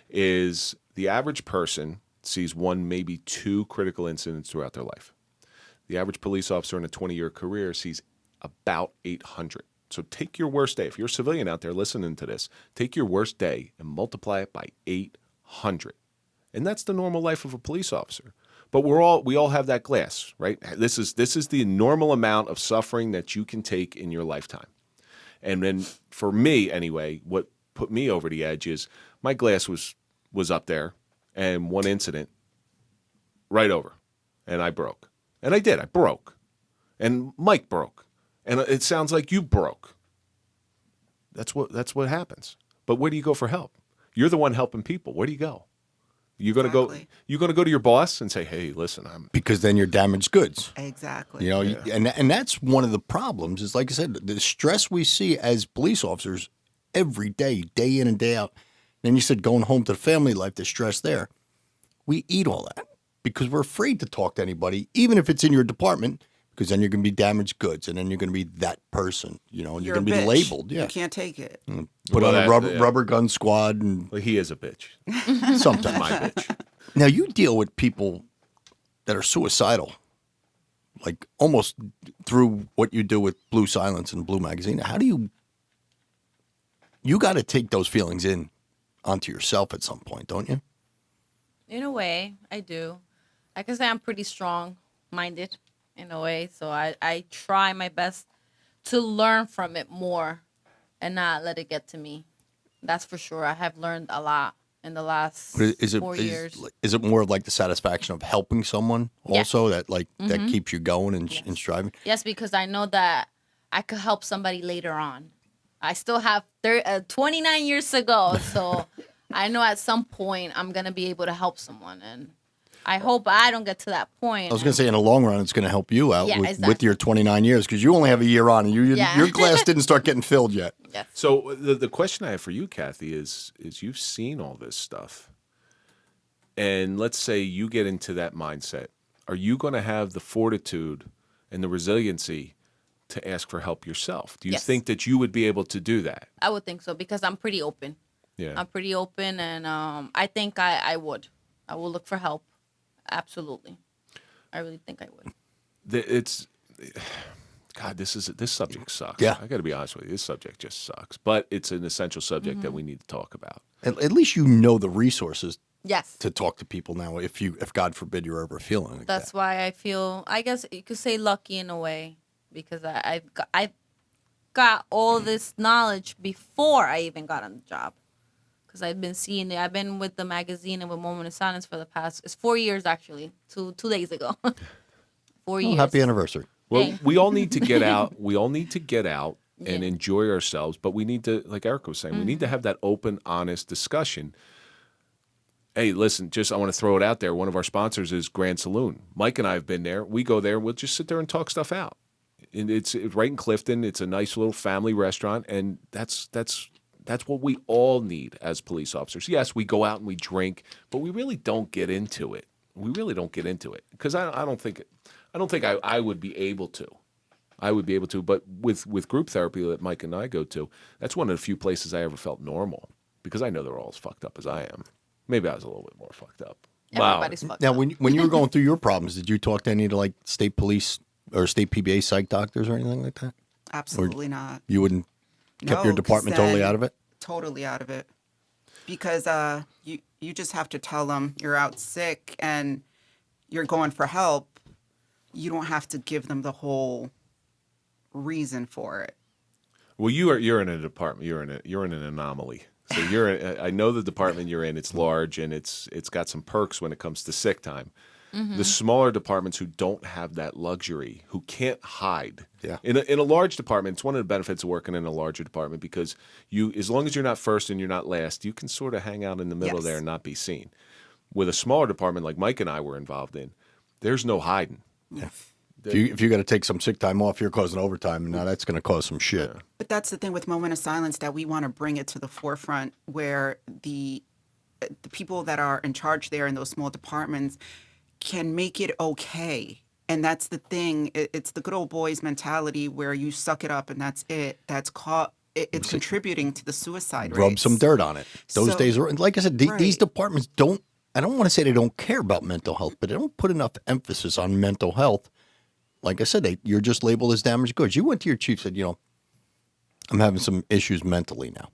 is the average person sees one, maybe two critical incidents throughout their life. The average police officer in a 20-year career sees about 800. So take your worst day. If you're a civilian out there listening to this, take your worst day and multiply it by 800. And that's the normal life of a police officer. But we all have that glass, right? This is the normal amount of suffering that you can take in your lifetime. And then for me anyway, what put me over the edge is my glass was up there, and one incident right over, and I broke. And I did. I broke. And Mike broke. And it sounds like you broke. That's what happens. But where do you go for help? You're the one helping people. Where do you go? You're going to go to your boss and say, "Hey, listen, Because then you're damaged goods. Exactly. You know, and that's one of the problems is, like I said, the stress we see as police officers every day, day in and day out. Then you said going home to the family life, the stress there. We eat all that because we're afraid to talk to anybody, even if it's in your department, because then you're going to be damaged goods, and then you're going to be that person, you know, and you're going to be labeled. Yeah. You can't take it. Put on a rubber gun squad. And well, he is a bitch. Sometimes. My bitch. Now, you deal with people that are suicidal, like almost through what you do with Blue Silence and Blue Magazine. How do you got to take those feelings in onto yourself at some point, don't you? In a way, I do. I can say I'm pretty strong-minded in a way, so I try my best to learn from it more and not let it get to me. That's for sure. I have learned a lot in the last 4 years. Is it more of like the satisfaction of helping someone also that that keeps you going and striving? Yes, because I know that I could help somebody later on. I still have 29 years to go, so I know at some point I'm going to be able to help someone, and I hope I don't get to that point. I was going to say, in the long run, it's going to help you out with your 29 years because you only have a year on, and your glass didn't start getting filled yet. Yes. So the question I have for you, Kathy, is you've seen all this stuff, and let's say you get into that mindset. Are you going to have the fortitude and the resiliency to ask for help yourself? Do you think that you would be able to do that? I would think so because I'm pretty open. Yeah. I'm pretty open, and I think I would. I will look for help. Absolutely. I really think I would. This subject sucks. Yeah. I got to be honest with you. This subject just sucks. But it's an essential subject that we need to talk about. At least you know the resources Yes. to talk to people now if God forbid you're ever feeling like That's that. why I feel, I guess you could say lucky in a way, because I've got all this knowledge before I even got on the job. Because I've been seeing it. I've been with the magazine and with Moment of Silence for the past, it's 4 years actually, 2 days ago. 4 years. Happy anniversary. Well, we all need to get out. We all need to get out and enjoy ourselves. But we need to, like Erica was saying, we need to have that open, honest discussion. Hey, listen, just I want to throw it out there. One of our sponsors is Grand Saloon. Mike and I have been there. We go there. We'll just sit there and talk stuff out. And it's right in Clifton. It's a nice little family restaurant, and that's what we all need as police officers. Yes, we go out and we drink, but we really don't get into it. We really don't get into it because I don't think I would be able to. I would be able to, but with group therapy that Mike and I go to, that's one of the few places I ever felt normal because I know they're all as fucked up as I am. Maybe I was a little bit more fucked up. Everybody's fucked Now, up. when you were going through your problems, did you talk to any of the, like, state police or state PBA psych doctors or anything like that? Absolutely not. You wouldn't kept No, your 'cause department totally then- out of it? Totally out of it. Because you just have to tell them you're out sick and you're going for help. You don't have to give them the whole reason for it. Well, you're in a department. You're in an anomaly. So I know the department you're in. It's large and it's got some perks when it comes to sick time. The smaller departments who don't have that luxury, who can't hide. Yeah. In a large department, it's one of the benefits of working in a larger department because as long as you're not first and you're not last, you can sort of hang out in the middle Yes. there and not be seen. With a smaller department like Mike and I were involved in, there's no hiding. Yeah. If you got to take some sick time off, you're causing overtime, and now that's going to cause some shit. But that's the thing with Moment of Silence, that we want to bring it to the forefront where the people that are in charge there in those small departments can make it okay. And that's the thing. It's the good old boys mentality where you suck it up and that's it. It's contributing to the suicide rates. Rub some dirt on it. Those So- days are, like I said, these Right. departments don't, I don't want to say they don't care about mental health, but they don't put enough emphasis on mental health. Like I said, you're just labeled as damaged goods. You went to your chief, said, I'm having some issues mentally now.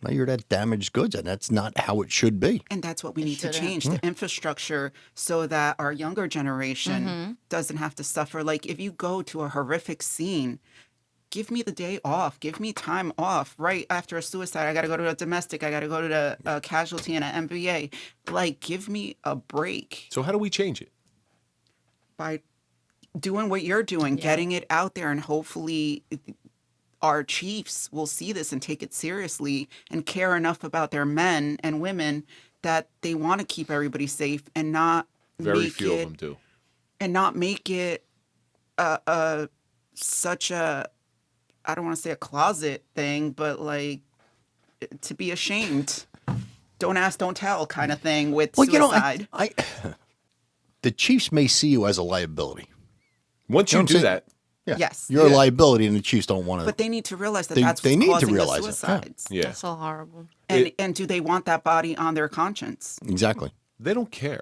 Now you're that damaged goods, and that's not how it should be. And that's what we need to shouldn't. change the infrastructure so that our younger generation doesn't have to suffer. Like if you go to a horrific scene, give me the day off. Give me time off right after a suicide. I got to go to a domestic. I got to go to a casualty and an MBA. Like give me a break So how do we change it? by doing what you're doing, getting it out there, and hopefully our chiefs will see this and take it seriously and care enough about their men and women that they want to keep everybody safe and not Very make few it, of them do. and not make it such a, I don't want to say a closet thing, but like to be ashamed. Don't ask, don't tell kind of thing with suicide. The Chiefs may see you as a liability. Once You know you what do I'm saying? that, Yeah. Yes. You're a liability, and the Chiefs don't want to. But they need to realize that They- that's they what's need to causing realize the it, yeah. suicides. yeah, That's so horrible. And do they want that body on their conscience? Exactly. they don't care.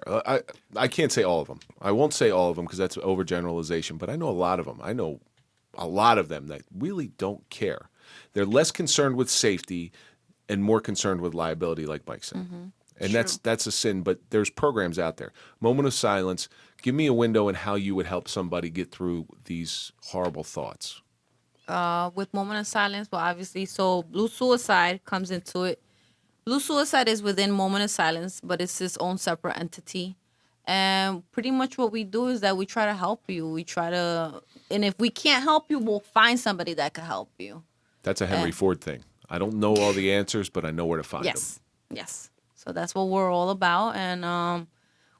I can't say all of them. I won't say all of them because that's overgeneralization. But I know a lot of them. I know a lot of them that really don't care. They're less concerned with safety and more concerned with liability, like Mike said. And that's a sin. But there's programs out there. Moment of Silence. Give me a window in how you would help somebody get through these horrible thoughts. With Moment of Silence, well, obviously, so Blue Suicide comes into it. Blue Suicide is within Moment of Silence, but it's its own separate entity. And pretty much what we do is that we try to help you. And if we can't help you, we'll find somebody that can help you. That's a Henry Ford thing. I don't know all the answers, but I know where to find them. Yes. So that's what we're all about. And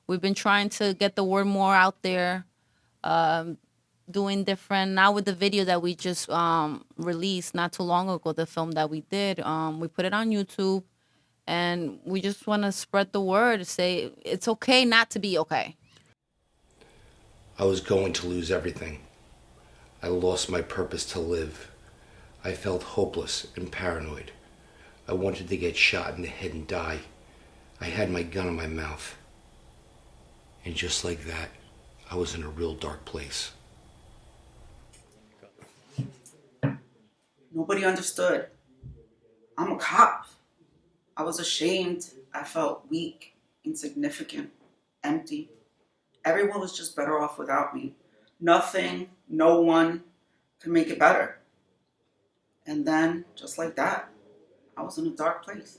we've been trying to get the word more out there, doing different, now with the video that we just released not too long ago, the film that we did. We put it on YouTube, and we just want to spread the word, say it's okay not to be okay. I was going to lose everything. I lost my purpose to live. I felt hopeless and paranoid. I wanted to get shot in the head and die. I had my gun in my mouth. And just like that, I was in a real dark place. Nobody understood. I'm a cop. I was ashamed. I felt weak, insignificant, empty. Everyone was just better off without me. Nothing, no one could make it better. And then, just like that, I was in a dark place.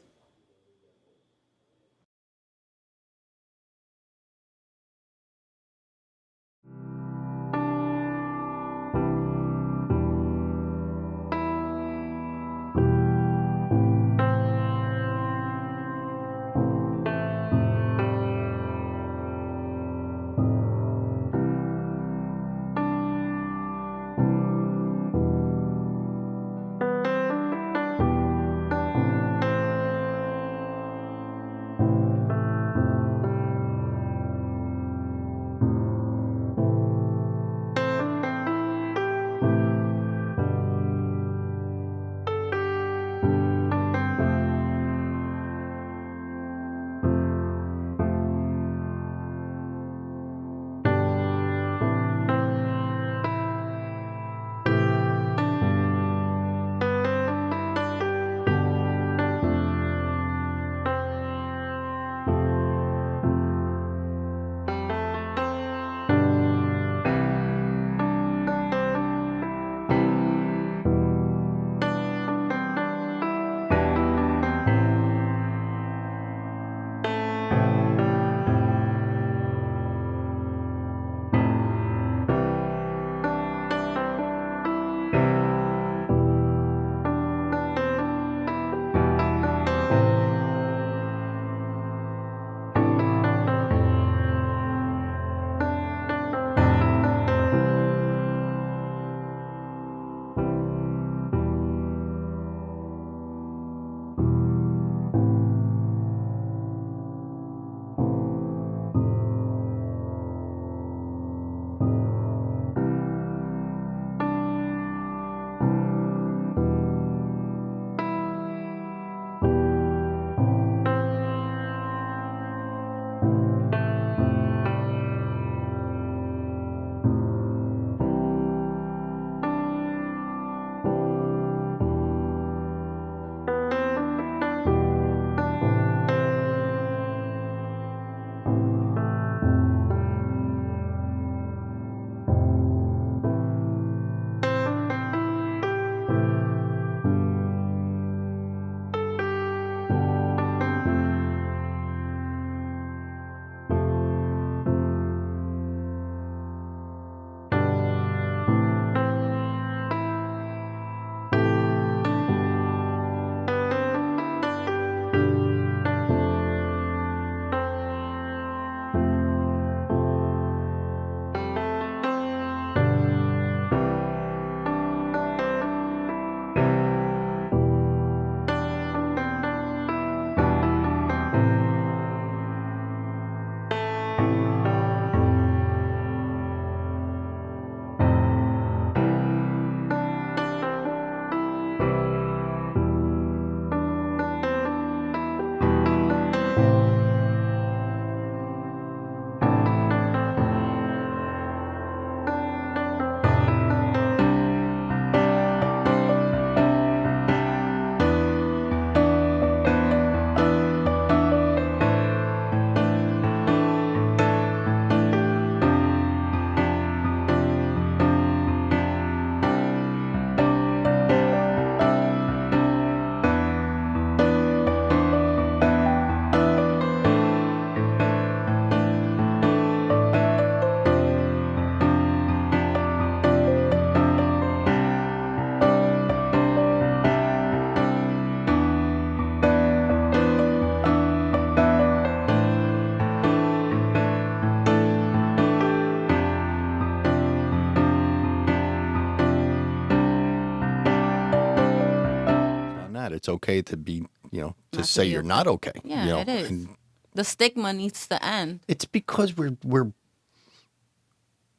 it's okay to be, to Not to say be you're okay. not okay. Yeah, it is. And The stigma needs to end. it's because we're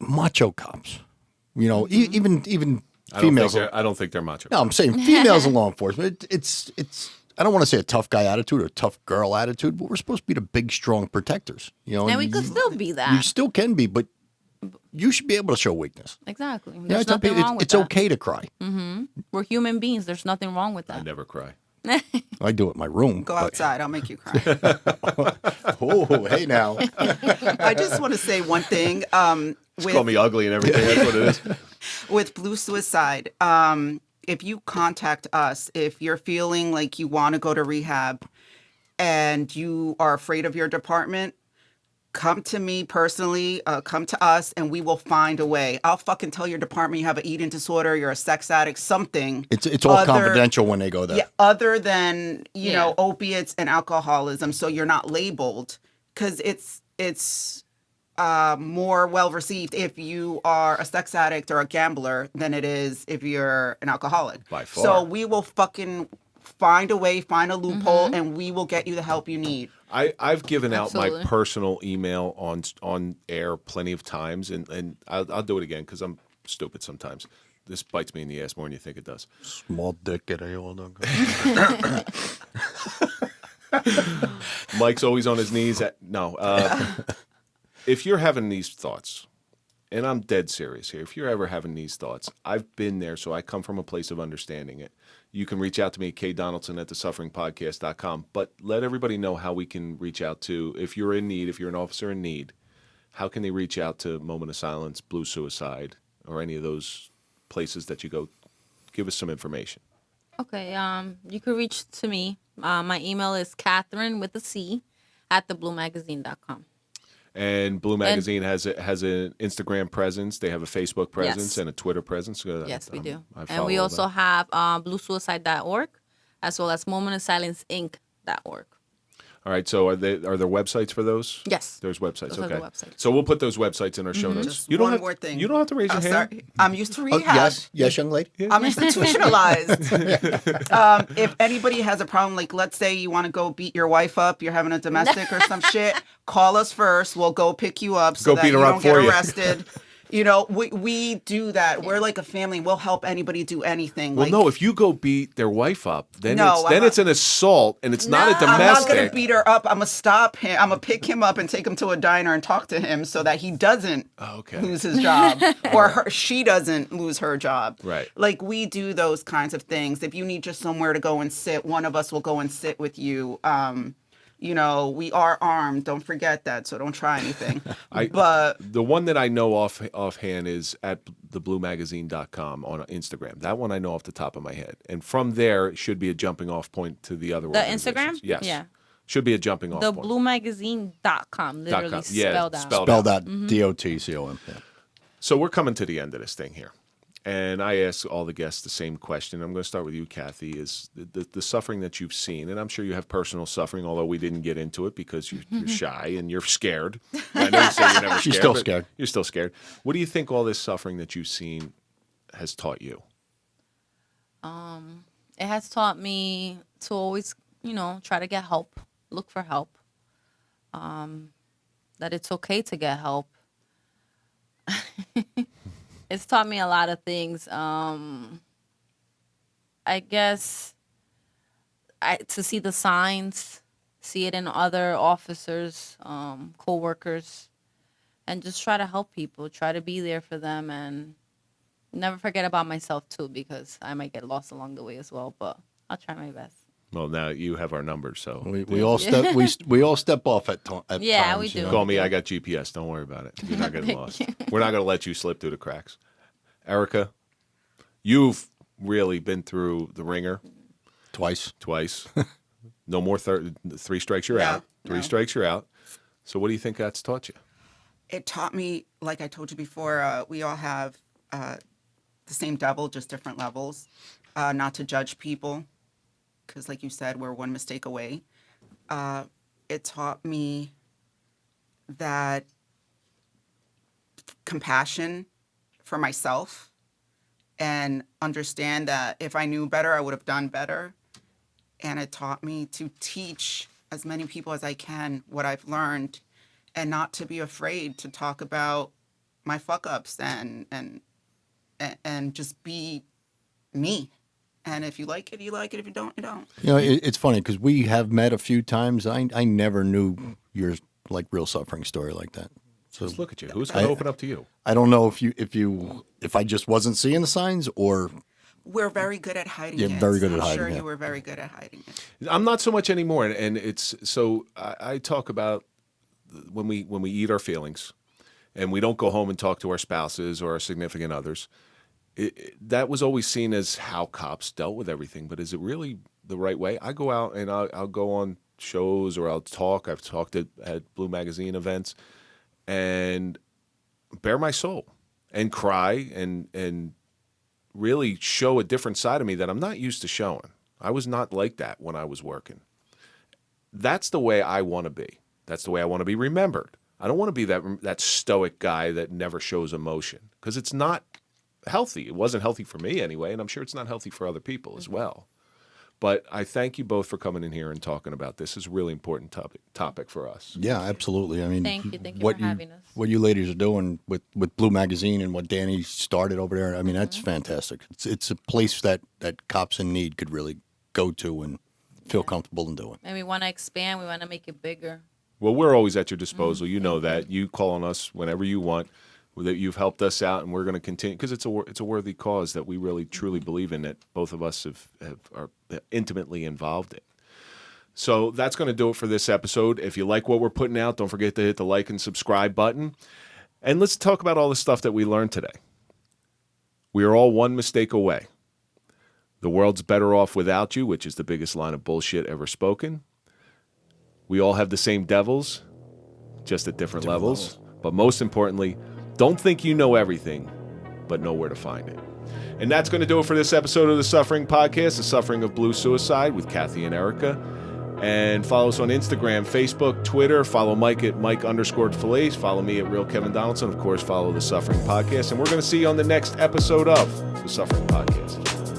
macho cops. Even females. I don't think they're macho. No, I'm saying females in law enforcement. It's. I don't want to say a tough guy attitude or a tough girl attitude, but we're supposed to be the big, strong protectors. And we could still be that. You still can be, but you should be able to show weakness. Exactly. I There's tell nothing people wrong with it's that. okay to cry. We're human beings. There's nothing wrong with I that. never cry. I do it in my room. Go but- outside. I'll make you cry. Oh, hey now. I just want to say one thing. Just call me ugly and everything. That's what it is. With Blue Suicide, if you contact us, if you're feeling like you want to go to rehab and you are afraid of your department, come to me personally, come to us, and we will find a way. I'll fucking tell your department you have an eating disorder, you're a sex addict, something. It's all confidential when they go there. Yeah, other than, you Yeah. know, opiates and alcoholism, so you're not labeled, because it's more well received if you are a sex addict or a gambler than it is if you're an alcoholic. By far. So we will fucking find a way, find a loophole, and we will get you the help you need. I've given out my Absolutely. personal email on air plenty of times, and I'll do it again because I'm stupid sometimes. This bites me in the ass more than you think it does. Small dick at all. Mike's always on his knees. If you're having these thoughts, and I'm dead serious here, if you're ever having these thoughts, I've been there, so I come from a place of understanding it. You can reach out to me, kdonaldson@thesufferingpodcast.com, but let everybody know how we can reach out to, if you're in need, if you're an officer in need, how can they reach out to Moment of Silence, Blue Suicide, or any of those places that you go? Give us some information. Okay. You can reach to me. My email is Katherine with a C @thebluemagazine.com. And Blue Magazine has an Instagram presence. They have a Facebook presence Yes. and a Twitter presence. Yes, we do. I And follow we all also that. have bluesuicide.org as well as momentofsilenceinc.org. All right. So are there websites for those? Yes. There's websites. Those are okay. the websites. So we'll put those websites in our show notes. Just You don't one have more thing. You don't have to raise your I'm hand. sorry. I'm used to Oh, rehab. yes, young lady. I'm institutionalized. If anybody has a problem, like let's say you want to go beat your wife up, you're having a domestic or some shit, call us first. We'll go pick you up so Go that beat you her up don't get for you. arrested. You know, we do that. We're like a family. We'll help anybody do anything. Well, like, no. If you go beat their wife up, then No, it's an assault, and it's not a I'm not domestic. gonna beat her up. I'm gonna stop him. I'm gonna pick him up and take him to a diner and talk to him so that he doesn't Okay. lose his job or she doesn't lose her job. Right. Like we do those kinds of things. If you need just somewhere to go and sit, one of us will go and sit with you. You know, we are armed. Don't forget that. So don't try anything. But The one that I know offhand is at thebluemagazine.com on Instagram. That one I know off the top of my head. And from there, it should be a jumping off point to the other The organizations. Instagram? Yes. Yeah. Should be a jumping off point. Thebluemagazine.com, literally .com. Yeah, spelled out. Spell that DOTCOM. Yeah. So we're coming to the end of this thing here. And I ask all the guests the same question. I'm going to start with you, Kathy, is the suffering that you've seen, and I'm sure you have personal suffering, although we didn't get into it because you're shy and you're scared. I know you say you're never scared. She's still but scared. You're still scared. What do you think all this suffering that you've seen has taught you? It has taught me to always, try to get help, look for help. That it's okay to get help. It's taught me a lot of things. I guess to see the signs, see it in other officers, co-workers, and just try to help people, try to be there for them, and never forget about myself too, because I might get lost along the way as well, but I'll try my best. Well, now you have our number, so We all step we all step off at Yeah, times. we you do. know? call me. I got GPS. Don't worry about it. You're not getting lost. We're not going to let you slip through the cracks. Erica, you've really been through the ringer Twice. No more 3 strikes, you're out. 3 strikes, you're out. So what do you think that's taught you? it taught me, like I told you before, we all have the same devil, just different levels. Not to judge people, because like you said, we're one mistake away. It taught me that compassion for myself and understand that if I knew better, I would have done better. and it taught me to teach as many people as I can what I've learned, and not to be afraid to talk about my fuck ups and just be me. And if you like it, you like it. If you don't, you don't. You know, it's funny because we have met a few times. I never knew your like real suffering story like that. So Just look at you. Who's going to open up to you? I don't know if I just wasn't seeing the signs or We're very good at hiding it. very good at hiding I'm sure it. you were very good at hiding it. I'm not so much anymore, and it's so I talk about when we eat our feelings, and we don't go home and talk to our spouses or our significant others. That was always seen as how cops dealt with everything, but is it really the right way? I go out and I'll go on shows or I'll talk. I've talked at Blue Magazine events and bare my soul and cry and really show a different side of me that I'm not used to showing. I was not like that when I was working. That's the way I want to be. That's the way I want to be remembered. I don't want to be that stoic guy that never shows emotion because it's not healthy. It wasn't healthy for me anyway, and I'm sure it's not healthy for other people as well. But I thank you both for coming in here and talking about this. It's a really important topic for us. Yeah, absolutely. I mean, Thank you for having us. What you ladies are doing with Blue Magazine and what Danny started over there, I mean, that's fantastic. It's a place that cops in need could really go to and feel comfortable in doing. And we want to expand. We want to make it bigger. Well, we're always at your disposal. You know that. You call on us whenever you want. That you've helped us out, and we're going to continue because it's a worthy cause that we really truly believe in. That both of us are intimately involved in. So that's going to do it for this episode. If you like what we're putting out, don't forget to hit the like and subscribe button. And let's talk about all the stuff that we learned today. We are all one mistake away. The world's better off without you, which is the biggest line of bullshit ever spoken. We all have the same devils, just at different levels. But most importantly, don't think you know everything, but know where to find it. And that's going to do it for this episode of The Suffering Podcast, The Suffering of Blue Suicide with Kathy and Erica. And follow us on Instagram, Facebook, Twitter. Follow Mike at Mike_Failace. Follow me at Real Kevin Donaldson. Of course, follow The Suffering Podcast. And we're going to see you on the next episode of The Suffering Podcast.